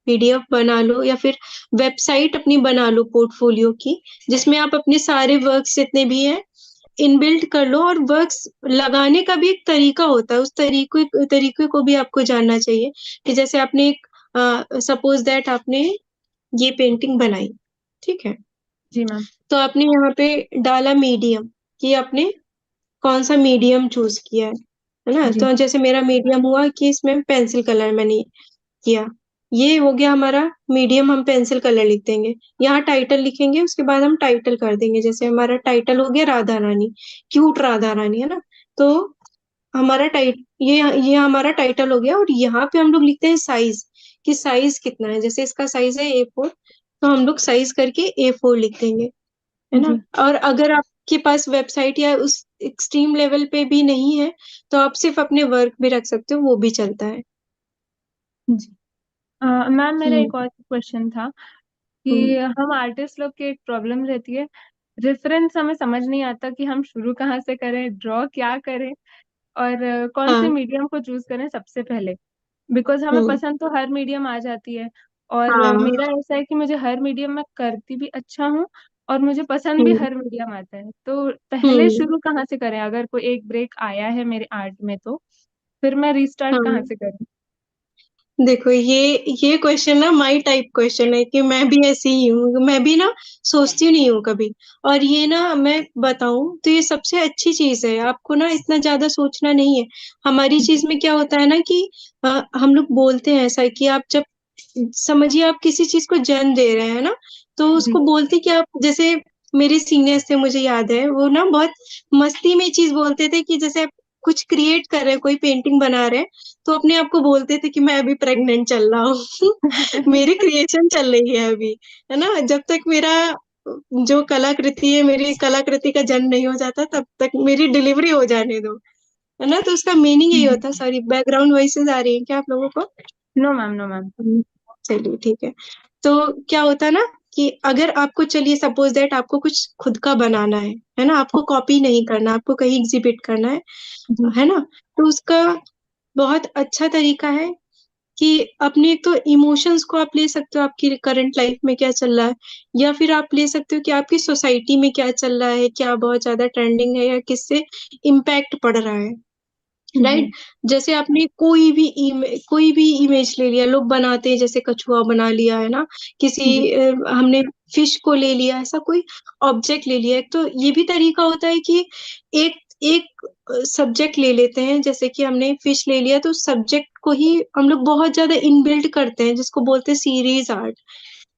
पीडीएफ बना लो या फिर वेबसाइट अपनी बना लो पोर्टफोलियो की, जिसमें आप अपने सारे वर्क्स जितने भी हैं इनबिल्ट कर लो। और वर्क्स लगाने का भी एक तरीका होता है, उस तरीके को भी आपको जानना चाहिए। कि जैसे आपने एक सपोज दैट आपने ये पेंटिंग बनाई, ठीक है, जी मैम। तो आपने यहाँ पे डाला मीडियम, कि आपने कौन सा मीडियम चूज किया है ना। जी तो जैसे मेरा मीडियम हुआ कि इसमें पेंसिल कलर मैंने किया, ये हो गया हमारा मीडियम, हम पेंसिल कलर लिख देंगे। यहाँ टाइटल लिखेंगे, उसके बाद हम टाइटल कर देंगे। जैसे हमारा टाइटल हो गया राधा रानी, क्यूट राधा रानी, है ना। तो हमारा ये हमारा टाइटल हो गया। और यहाँ पे हम लोग लिखते हैं साइज, कि साइज कितना है। जैसे इसका साइज है A4, तो हम लोग साइज करके A4 लिख देंगे, है ना। जी और अगर आपके पास वेबसाइट या उस एक्सट्रीम लेवल पे भी नहीं है, तो आप सिर्फ अपने वर्क भी रख सकते हो, वो भी चलता है। जी। मैम मेरा हम्म एक और क्वेश्चन था कि हम्म हम आर्टिस्ट लोग की एक प्रॉब्लम रहती है, रेफरेंस हमें समझ नहीं आता कि हम शुरू कहाँ से करें, ड्रॉ क्या करें, और कौन से हाँ मीडियम को चूज करें सबसे पहले। बिकॉज हमें हम्म पसंद तो हर मीडियम आ जाती है, और हाँ मेरा ऐसा है कि मुझे हर मीडियम में करती भी अच्छा हूँ, और मुझे पसंद भी हम्म हर मीडियम आता है। तो पहले हम्म शुरू कहाँ से करें, अगर कोई एक ब्रेक आया है मेरे आर्ट में तो फिर मैं रीस्टार्ट कहाँ हाँ। से करूँ। देखो, ये क्वेश्चन ना माई टाइप क्वेश्चन है, कि मैं भी ऐसी ही हूँ। मैं भी ना सोचती नहीं हूँ कभी। और ये ना मैं बताऊं तो ये सबसे अच्छी चीज है, आपको ना इतना ज्यादा सोचना नहीं है। हमारी चीज में क्या होता है ना कि हम लोग बोलते हैं ऐसा कि आप जब समझिए आप किसी चीज को जन्म दे रहे हैं ना, तो जी उसको बोलते कि आप जैसे मेरे सीनियर्स थे, मुझे याद है, वो ना बहुत मस्ती में चीज बोलते थे कि जैसे आप कुछ क्रिएट कर रहे हैं, कोई पेंटिंग बना रहे हैं, तो अपने आप को बोलते थे कि मैं अभी प्रेग्नेंट चल रहा हूँ। मेरी क्रिएशन चल रही है अभी, है ना। जब तक मेरा जो कलाकृति है, मेरी कलाकृति का जन्म नहीं हो जाता, तब तक मेरी डिलीवरी हो जाने दो, है ना। तो उसका मीनिंग यही होता है। सॉरी, बैकग्राउंड वॉइसेस आ रही है क्या आप लोगों को? No ma'am, no ma'am. चलिए ठीक है। तो क्या होता है ना कि अगर आपको, चलिए सपोज दैट आपको कुछ खुद का बनाना है ना, आपको कॉपी नहीं करना, आपको कहीं एग्जिबिट करना जी है ना। तो उसका बहुत अच्छा तरीका है कि अपने एक तो इमोशंस को आप ले सकते हो, आपकी करंट लाइफ में क्या चल रहा है, या फिर आप ले सकते हो कि आपकी सोसाइटी में क्या चल रहा है, क्या बहुत ज्यादा ट्रेंडिंग है या किससे इम्पैक्ट पड़ रहा है, जी राइट। जैसे आपने कोई भी इमेज ले लिया, लोग बनाते हैं, जैसे कछुआ बना लिया, है ना। जी हमने फिश को ले लिया, ऐसा कोई ऑब्जेक्ट ले लिया। एक तो ये भी तरीका होता है कि एक एक सब्जेक्ट ले लेते हैं, जैसे कि हमने फिश ले लिया, तो सब्जेक्ट को ही हम लोग बहुत ज्यादा इनबिल्ड करते हैं, जिसको बोलते हैं सीरीज आर्ट,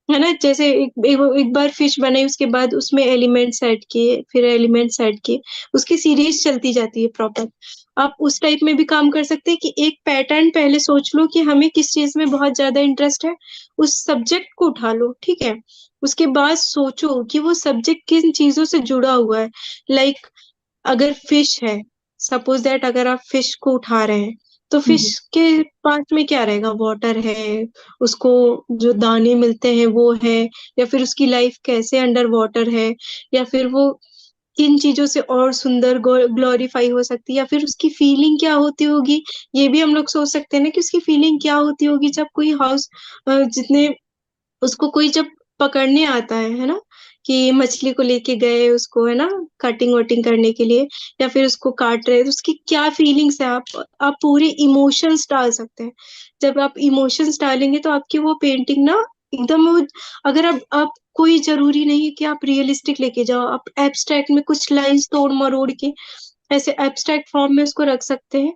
है ना। जैसे एक बार फिश बनाई, उसके बाद उसमें एलिमेंट्स ऐड किए, फिर एलिमेंट्स ऐड किए, उसकी सीरीज चलती जाती है प्रॉपर। आप उस टाइप में भी काम कर सकते हैं कि एक पैटर्न पहले सोच लो कि हमें किस चीज में बहुत ज्यादा इंटरेस्ट है, उस सब्जेक्ट को उठा लो, ठीक है। उसके बाद सोचो कि वो सब्जेक्ट किन चीजों से जुड़ा हुआ है। लाइक अगर फिश है, सपोज दैट अगर आप फिश को उठा रहे हैं, तो फिश जी के पास में क्या रहेगा, वाटर है, उसको जो दाने मिलते हैं वो है, या फिर उसकी लाइफ कैसे अंडर वाटर है, या फिर वो किन चीजों से और सुंदर ग्लोरीफाई हो सकती है, या फिर उसकी फीलिंग क्या होती होगी। ये भी हम लोग सोच सकते हैं ना कि उसकी फीलिंग क्या होती होगी जब कोई हाउस जितने उसको कोई जब पकड़ने आता है ना, कि मछली को लेके गए उसको, है ना, कटिंग वटिंग करने के लिए, या फिर उसको काट रहे हैं, तो उसकी क्या फीलिंग्स है, आप पूरे इमोशंस डाल सकते हैं। जब आप इमोशंस डालेंगे तो आपकी वो पेंटिंग ना एकदम वो, अगर आप कोई जरूरी नहीं है कि आप रियलिस्टिक लेके जाओ, आप एब्स्ट्रैक्ट में कुछ लाइंस तोड़ मरोड़ के ऐसे एब्स्ट्रैक्ट फॉर्म में उसको रख सकते हैं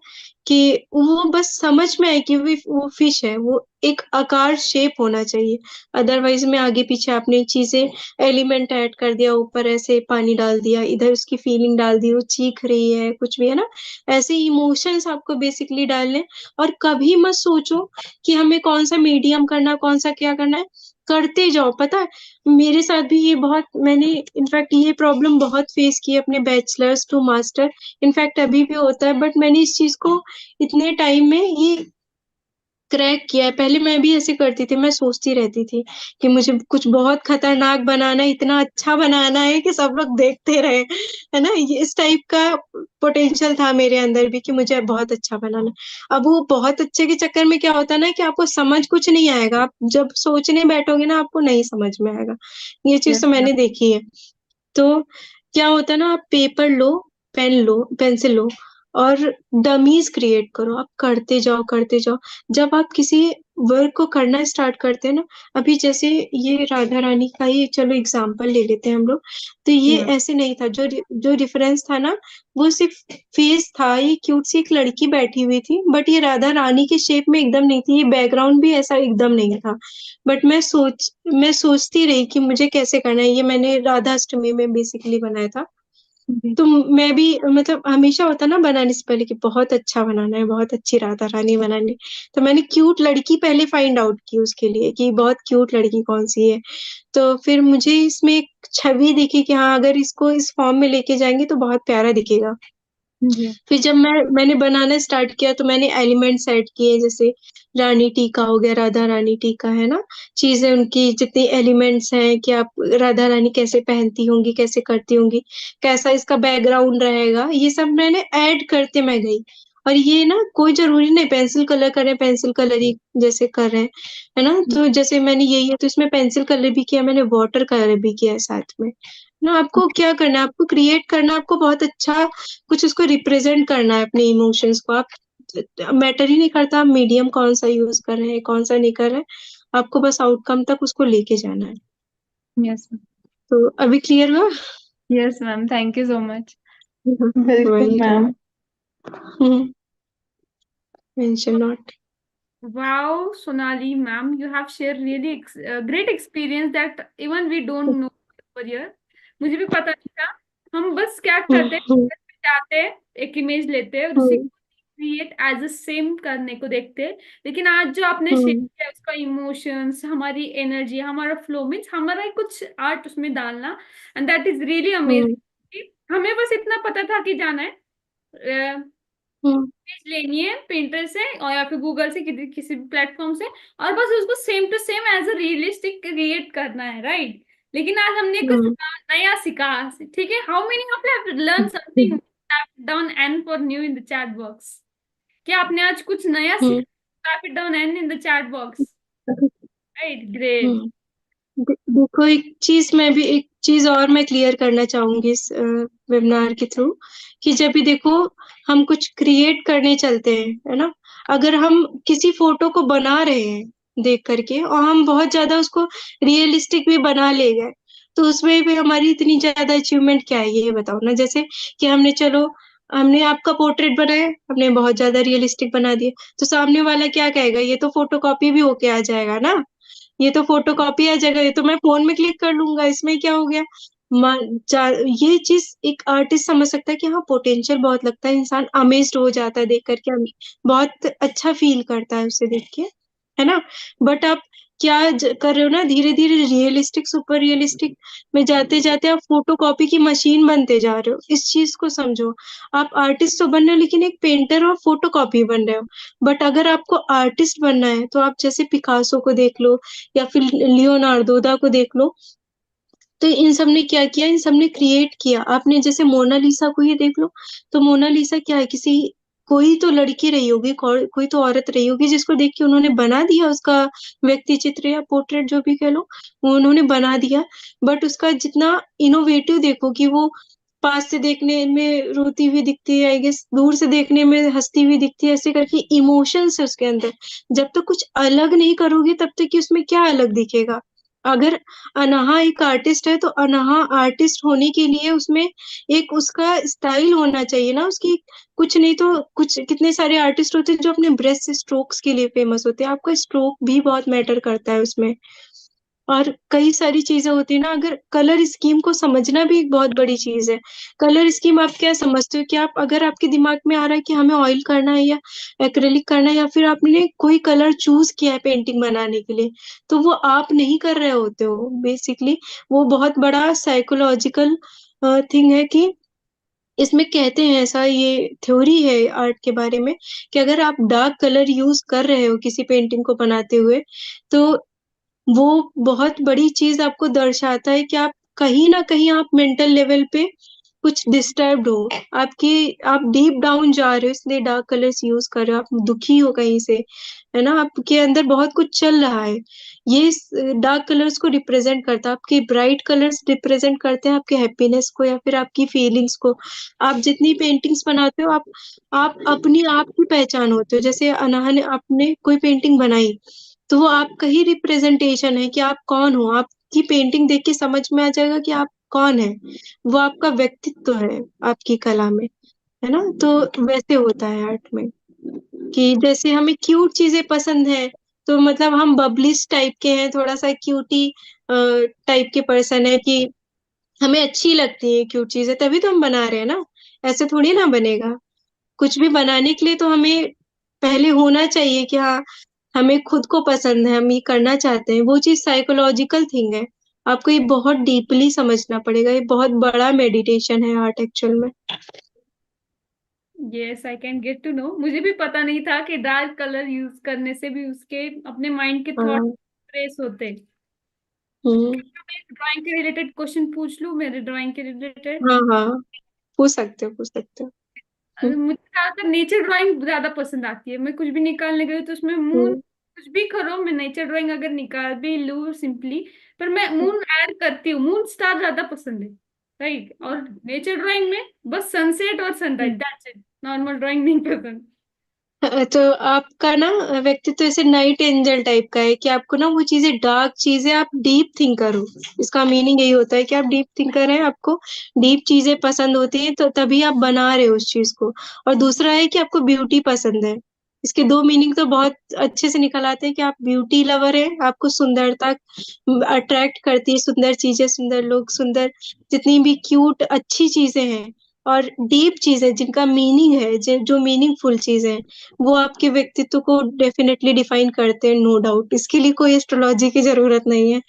कि वो बस समझ में आए कि वो फिश है, वो एक आकार शेप होना चाहिए। अदरवाइज में आगे पीछे आपने चीजें एलिमेंट ऐड कर दिया, ऊपर ऐसे पानी डाल दिया, इधर उसकी फीलिंग डाल दी, वो चीख रही है कुछ भी है ना, ऐसे इमोशंस आपको बेसिकली डालने। और कभी मत सोचो कि हमें कौन सा मीडियम करना, कौन सा क्या करना है, करते जाओ। पता है मेरे साथ भी ये बहुत, मैंने इनफैक्ट ये प्रॉब्लम बहुत फेस की है अपने बैचलर्स टू मास्टर, इनफैक्ट अभी भी होता है, बट मैंने इस चीज को इतने टाइम में ये क्रैक किया है। पहले मैं भी ऐसे करती थी, मैं सोचती रहती थी कि मुझे कुछ बहुत खतरनाक बनाना है, इतना अच्छा बनाना है कि सब लोग देखते रहे, है ना, ये इस टाइप का पोटेंशियल था मेरे अंदर भी कि मुझे बहुत अच्छा बनाना है। अब वो बहुत अच्छे के चक्कर में क्या होता है ना कि आपको समझ कुछ नहीं आएगा, आप जब सोचने बैठोगे ना आपको नहीं समझ में आएगा। ये चीज यस तो मैंने मैम। देखी है। तो क्या होता है ना, आप पेपर लो, पेन लो, पेंसिल लो, और डमीज क्रिएट करो, आप करते जाओ करते जाओ। जब आप किसी वर्क को करना स्टार्ट करते हैं ना, अभी जैसे ये राधा रानी का ही चलो एग्जांपल ले लेते हैं हम लोग, तो ये यस। ऐसे नहीं था, जो जो डिफरेंस था ना, वो सिर्फ फेस था, ये क्यूट सी एक लड़की बैठी हुई थी, बट ये राधा रानी के शेप में एकदम नहीं थी, ये बैकग्राउंड भी ऐसा एकदम नहीं था। बट मैं सोचती रही कि मुझे कैसे करना है, ये मैंने राधा अष्टमी में बेसिकली बनाया था। जी। तो मैं भी मतलब हमेशा होता ना बनाने से पहले कि बहुत अच्छा बनाना है, बहुत अच्छी राधा रानी बनानी है। तो मैंने क्यूट लड़की पहले फाइंड आउट की उसके लिए कि बहुत क्यूट लड़की कौन सी है। तो फिर मुझे इसमें एक छवि दिखी कि हाँ, अगर इसको इस फॉर्म में लेके जाएंगे तो बहुत प्यारा दिखेगा। जी। फिर जब मैंने बनाना स्टार्ट किया तो मैंने एलिमेंट्स ऐड किए, जैसे रानी टीका हो गया, राधा रानी टीका है ना, चीजें उनकी जितनी एलिमेंट्स हैं कि आप राधा रानी कैसे पहनती होंगी, कैसे करती होंगी, कैसा इसका बैकग्राउंड रहेगा, ये सब मैंने ऐड करते मैं गई। और ये ना कोई जरूरी नहीं पेंसिल कलर करें, पेंसिल कलर ही जैसे कर रहे हैं, है ना, तो जैसे मैंने यही है तो इसमें पेंसिल कलर भी किया, मैंने वाटर कलर भी किया है साथ में ना। आपको क्या करना है, आपको क्रिएट करना है, आपको बहुत अच्छा कुछ उसको रिप्रेजेंट करना है अपने इमोशंस को। आप मैटर ही नहीं करता आप मीडियम कौन सा यूज कर रहे हैं, कौन सा नहीं कर रहे हैं, आपको बस आउटकम तक उसको लेके जाना है। यस। तो अभी क्लियर हुआ? Yes ma'am, thank you so much. बिल्कुल ma'am. Mention not. Wow, Sonali, ma'am, you have shared really great experience that even we don't know over here. मुझे भी पता नहीं था। हम बस क्या करते हैं, Pinterest पे जाते हैं, एक इमेज लेते हैं और उसी को क्रिएट एज अ सेम करने को देखते हैं। लेकिन आज जो आपने शेयर किया उसका इमोशंस, हमारी एनर्जी, हमारा फ्लो मीन्स हमारा ही कुछ आर्ट उसमें डालना, and that is really amazing. हमें बस इतना पता था कि जाना है, इमेज लेनी है पिंटरेस्ट से और या फिर गूगल से, किसी भी प्लेटफॉर्म से, और बस उसको same to same as a realistic create करना है, राइट। लेकिन आज हमने कुछ नया सीखा। ठीक है, how many of you have learn something down N for new in the chat box? क्या आपने आज कुछ नया सीखा? Type it down N in the chat box, right, great. देखो एक चीज और मैं क्लियर करना चाहूंगी इस वेबिनार के थ्रू, कि जब भी देखो हम कुछ क्रिएट करने चलते हैं, है ना, अगर हम किसी फोटो को बना रहे हैं देख करके और हम बहुत ज्यादा उसको रियलिस्टिक भी बना ले गए, तो उसमें भी हमारी इतनी ज्यादा अचीवमेंट क्या है ये बताओ ना। जैसे कि हमने आपका पोर्ट्रेट बनाया, हमने बहुत ज्यादा रियलिस्टिक बना दिया, तो सामने वाला क्या कहेगा, ये तो फोटो कॉपी भी होके आ जाएगा ना, ये तो फोटो कॉपी आ जाएगा, ये तो मैं फोन में क्लिक कर लूंगा, इसमें क्या हो गया। ये चीज एक आर्टिस्ट समझ सकता है कि हाँ पोटेंशियल बहुत लगता है, इंसान अमेज्ड हो जाता है देख करके, बहुत अच्छा फील करता है उसे देख के, है ना। बट आप क्या कर रहे हो ना, धीरे धीरे रियलिस्टिक सुपर रियलिस्टिक में जाते जाते आप फोटो कॉपी की मशीन बनते जा रहे हो। इस चीज को समझो, आप आर्टिस्ट तो बन रहे हो लेकिन एक पेंटर और फोटो कॉपी बन रहे हो। बट अगर आपको आर्टिस्ट बनना है तो आप जैसे पिकासो को देख लो या फिर लियोनार्डो दा को देख लो, तो इन सब ने क्या किया, इन सब ने क्रिएट किया। आपने जैसे मोनालिसा को ही देख लो, तो मोनालिसा क्या है, कोई तो लड़की रही होगी, कोई तो औरत रही होगी जिसको देख के उन्होंने बना दिया उसका व्यक्ति चित्र या पोर्ट्रेट जो भी कह लो, वो उन्होंने बना दिया। बट उसका जितना इनोवेटिव देखो कि वो पास से देखने में रोती हुई दिखती है, आई गेस दूर से देखने में हंसती हुई दिखती है, ऐसे करके इमोशंस है उसके अंदर। जब तक कुछ अलग नहीं करोगे तब तक कि उसमें क्या अलग दिखेगा। अगर अनहा एक आर्टिस्ट है तो अनहा आर्टिस्ट होने के लिए उसमें एक उसका स्टाइल होना चाहिए ना उसकी। कुछ नहीं तो कुछ कितने सारे आर्टिस्ट होते हैं जो अपने ब्रेस्ट स्ट्रोक्स के लिए फेमस होते हैं, आपका स्ट्रोक भी बहुत मैटर करता है उसमें। और कई सारी चीजें होती है ना, अगर कलर स्कीम को समझना भी एक बहुत बड़ी चीज है। कलर स्कीम आप क्या समझते हो कि आप अगर आपके दिमाग में आ रहा है कि हमें ऑयल करना है या एक्रेलिक करना है, या फिर आपने कोई कलर चूज किया है पेंटिंग बनाने के लिए, तो वो आप नहीं कर रहे होते हो बेसिकली। वो बहुत बड़ा साइकोलॉजिकल थिंग है कि इसमें कहते हैं, ऐसा ये थ्योरी है आर्ट के बारे में, कि अगर आप डार्क कलर यूज कर रहे हो किसी पेंटिंग को बनाते हुए, तो वो बहुत बड़ी चीज आपको दर्शाता है कि आप कहीं ना कहीं आप मेंटल लेवल पे कुछ डिस्टर्ब्ड हो। आप डीप डाउन जा रहे हो, इसलिए डार्क कलर्स यूज कर रहे हो, आप दुखी हो कहीं से, है ना, आपके अंदर बहुत कुछ चल रहा है। ये डार्क कलर्स को रिप्रेजेंट करता है, आपके ब्राइट कलर्स रिप्रेजेंट करते हैं आपके हैप्पीनेस को या फिर आपकी फीलिंग्स को। आप जितनी पेंटिंग्स बनाते हो, आप अपनी आप की पहचान होते हो। जैसे अनहा ने आपने कोई पेंटिंग बनाई, तो वो आपका ही रिप्रेजेंटेशन है कि आप कौन हो। आपकी पेंटिंग देख के समझ में आ जाएगा कि आप कौन है। वो आपका व्यक्तित्व है आपकी कला में, है ना। तो वैसे होता है आर्ट में कि जैसे हमें क्यूट चीजें पसंद है, तो मतलब हम बबलिश टाइप के हैं, थोड़ा सा क्यूटी टाइप के पर्सन है कि हमें अच्छी लगती है क्यूट चीजें, तभी तो हम बना रहे हैं ना। ऐसे थोड़ी ना बनेगा। कुछ भी बनाने के लिए तो हमें पहले होना चाहिए कि हाँ, हमें खुद को पसंद है, हम ये करना चाहते हैं। वो चीज साइकोलॉजिकल थिंग है। आपको ये बहुत डीपली समझना पड़ेगा, ये बहुत बड़ा मेडिटेशन है आर्ट एक्चुअल में। Yes, I can get to know. मुझे भी पता नहीं था कि डार्क कलर यूज करने से भी उसके अपने माइंड के थॉट हाँ। ट्रेस होते। हम्म। ड्राइंग के रिलेटेड क्वेश्चन पूछ लूं, मेरे ड्राइंग के रिलेटेड। हाँ हाँ, पूछ सकते हो पूछ सकते हो। हम्म। मुझे ज्यादातर नेचर ड्राइंग ज्यादा पसंद आती है। मैं कुछ भी निकालने गई तो उसमें मून, हम्म। कुछ भी करो, मैं नेचर ड्राइंग अगर निकाल भी लूं सिंपली, पर मैं मून ऐड करती हूँ। मून स्टार ज्यादा पसंद है, राइट। और नेचर ड्राइंग में बस सनसेट और sunrise, hmm. That's it. Normal drawing नहीं पसंद। तो आपका ना व्यक्तित्व ऐसे नाइट एंजल टाइप का है कि आपको ना वो चीजें, डार्क चीजें, आप डीप थिंक करो। इसका मीनिंग यही होता है कि आप डीप थिंकर हैं, आपको डीप चीजें पसंद होती हैं, तो तभी आप बना रहे हो उस चीज को। और दूसरा है कि आपको ब्यूटी पसंद है। इसके दो मीनिंग तो बहुत अच्छे से निकल आते हैं कि आप ब्यूटी लवर है, आपको सुंदरता अट्रैक्ट करती है, सुंदर चीजें, सुंदर लोग, सुंदर जितनी भी क्यूट अच्छी चीजें हैं। और डीप चीजें जिनका मीनिंग है, जो मीनिंगफुल चीजें हैं, वो आपके व्यक्तित्व को डेफिनेटली डिफाइन करते हैं, नो डाउट। इसके लिए कोई एस्ट्रोलॉजी की जरूरत नहीं है।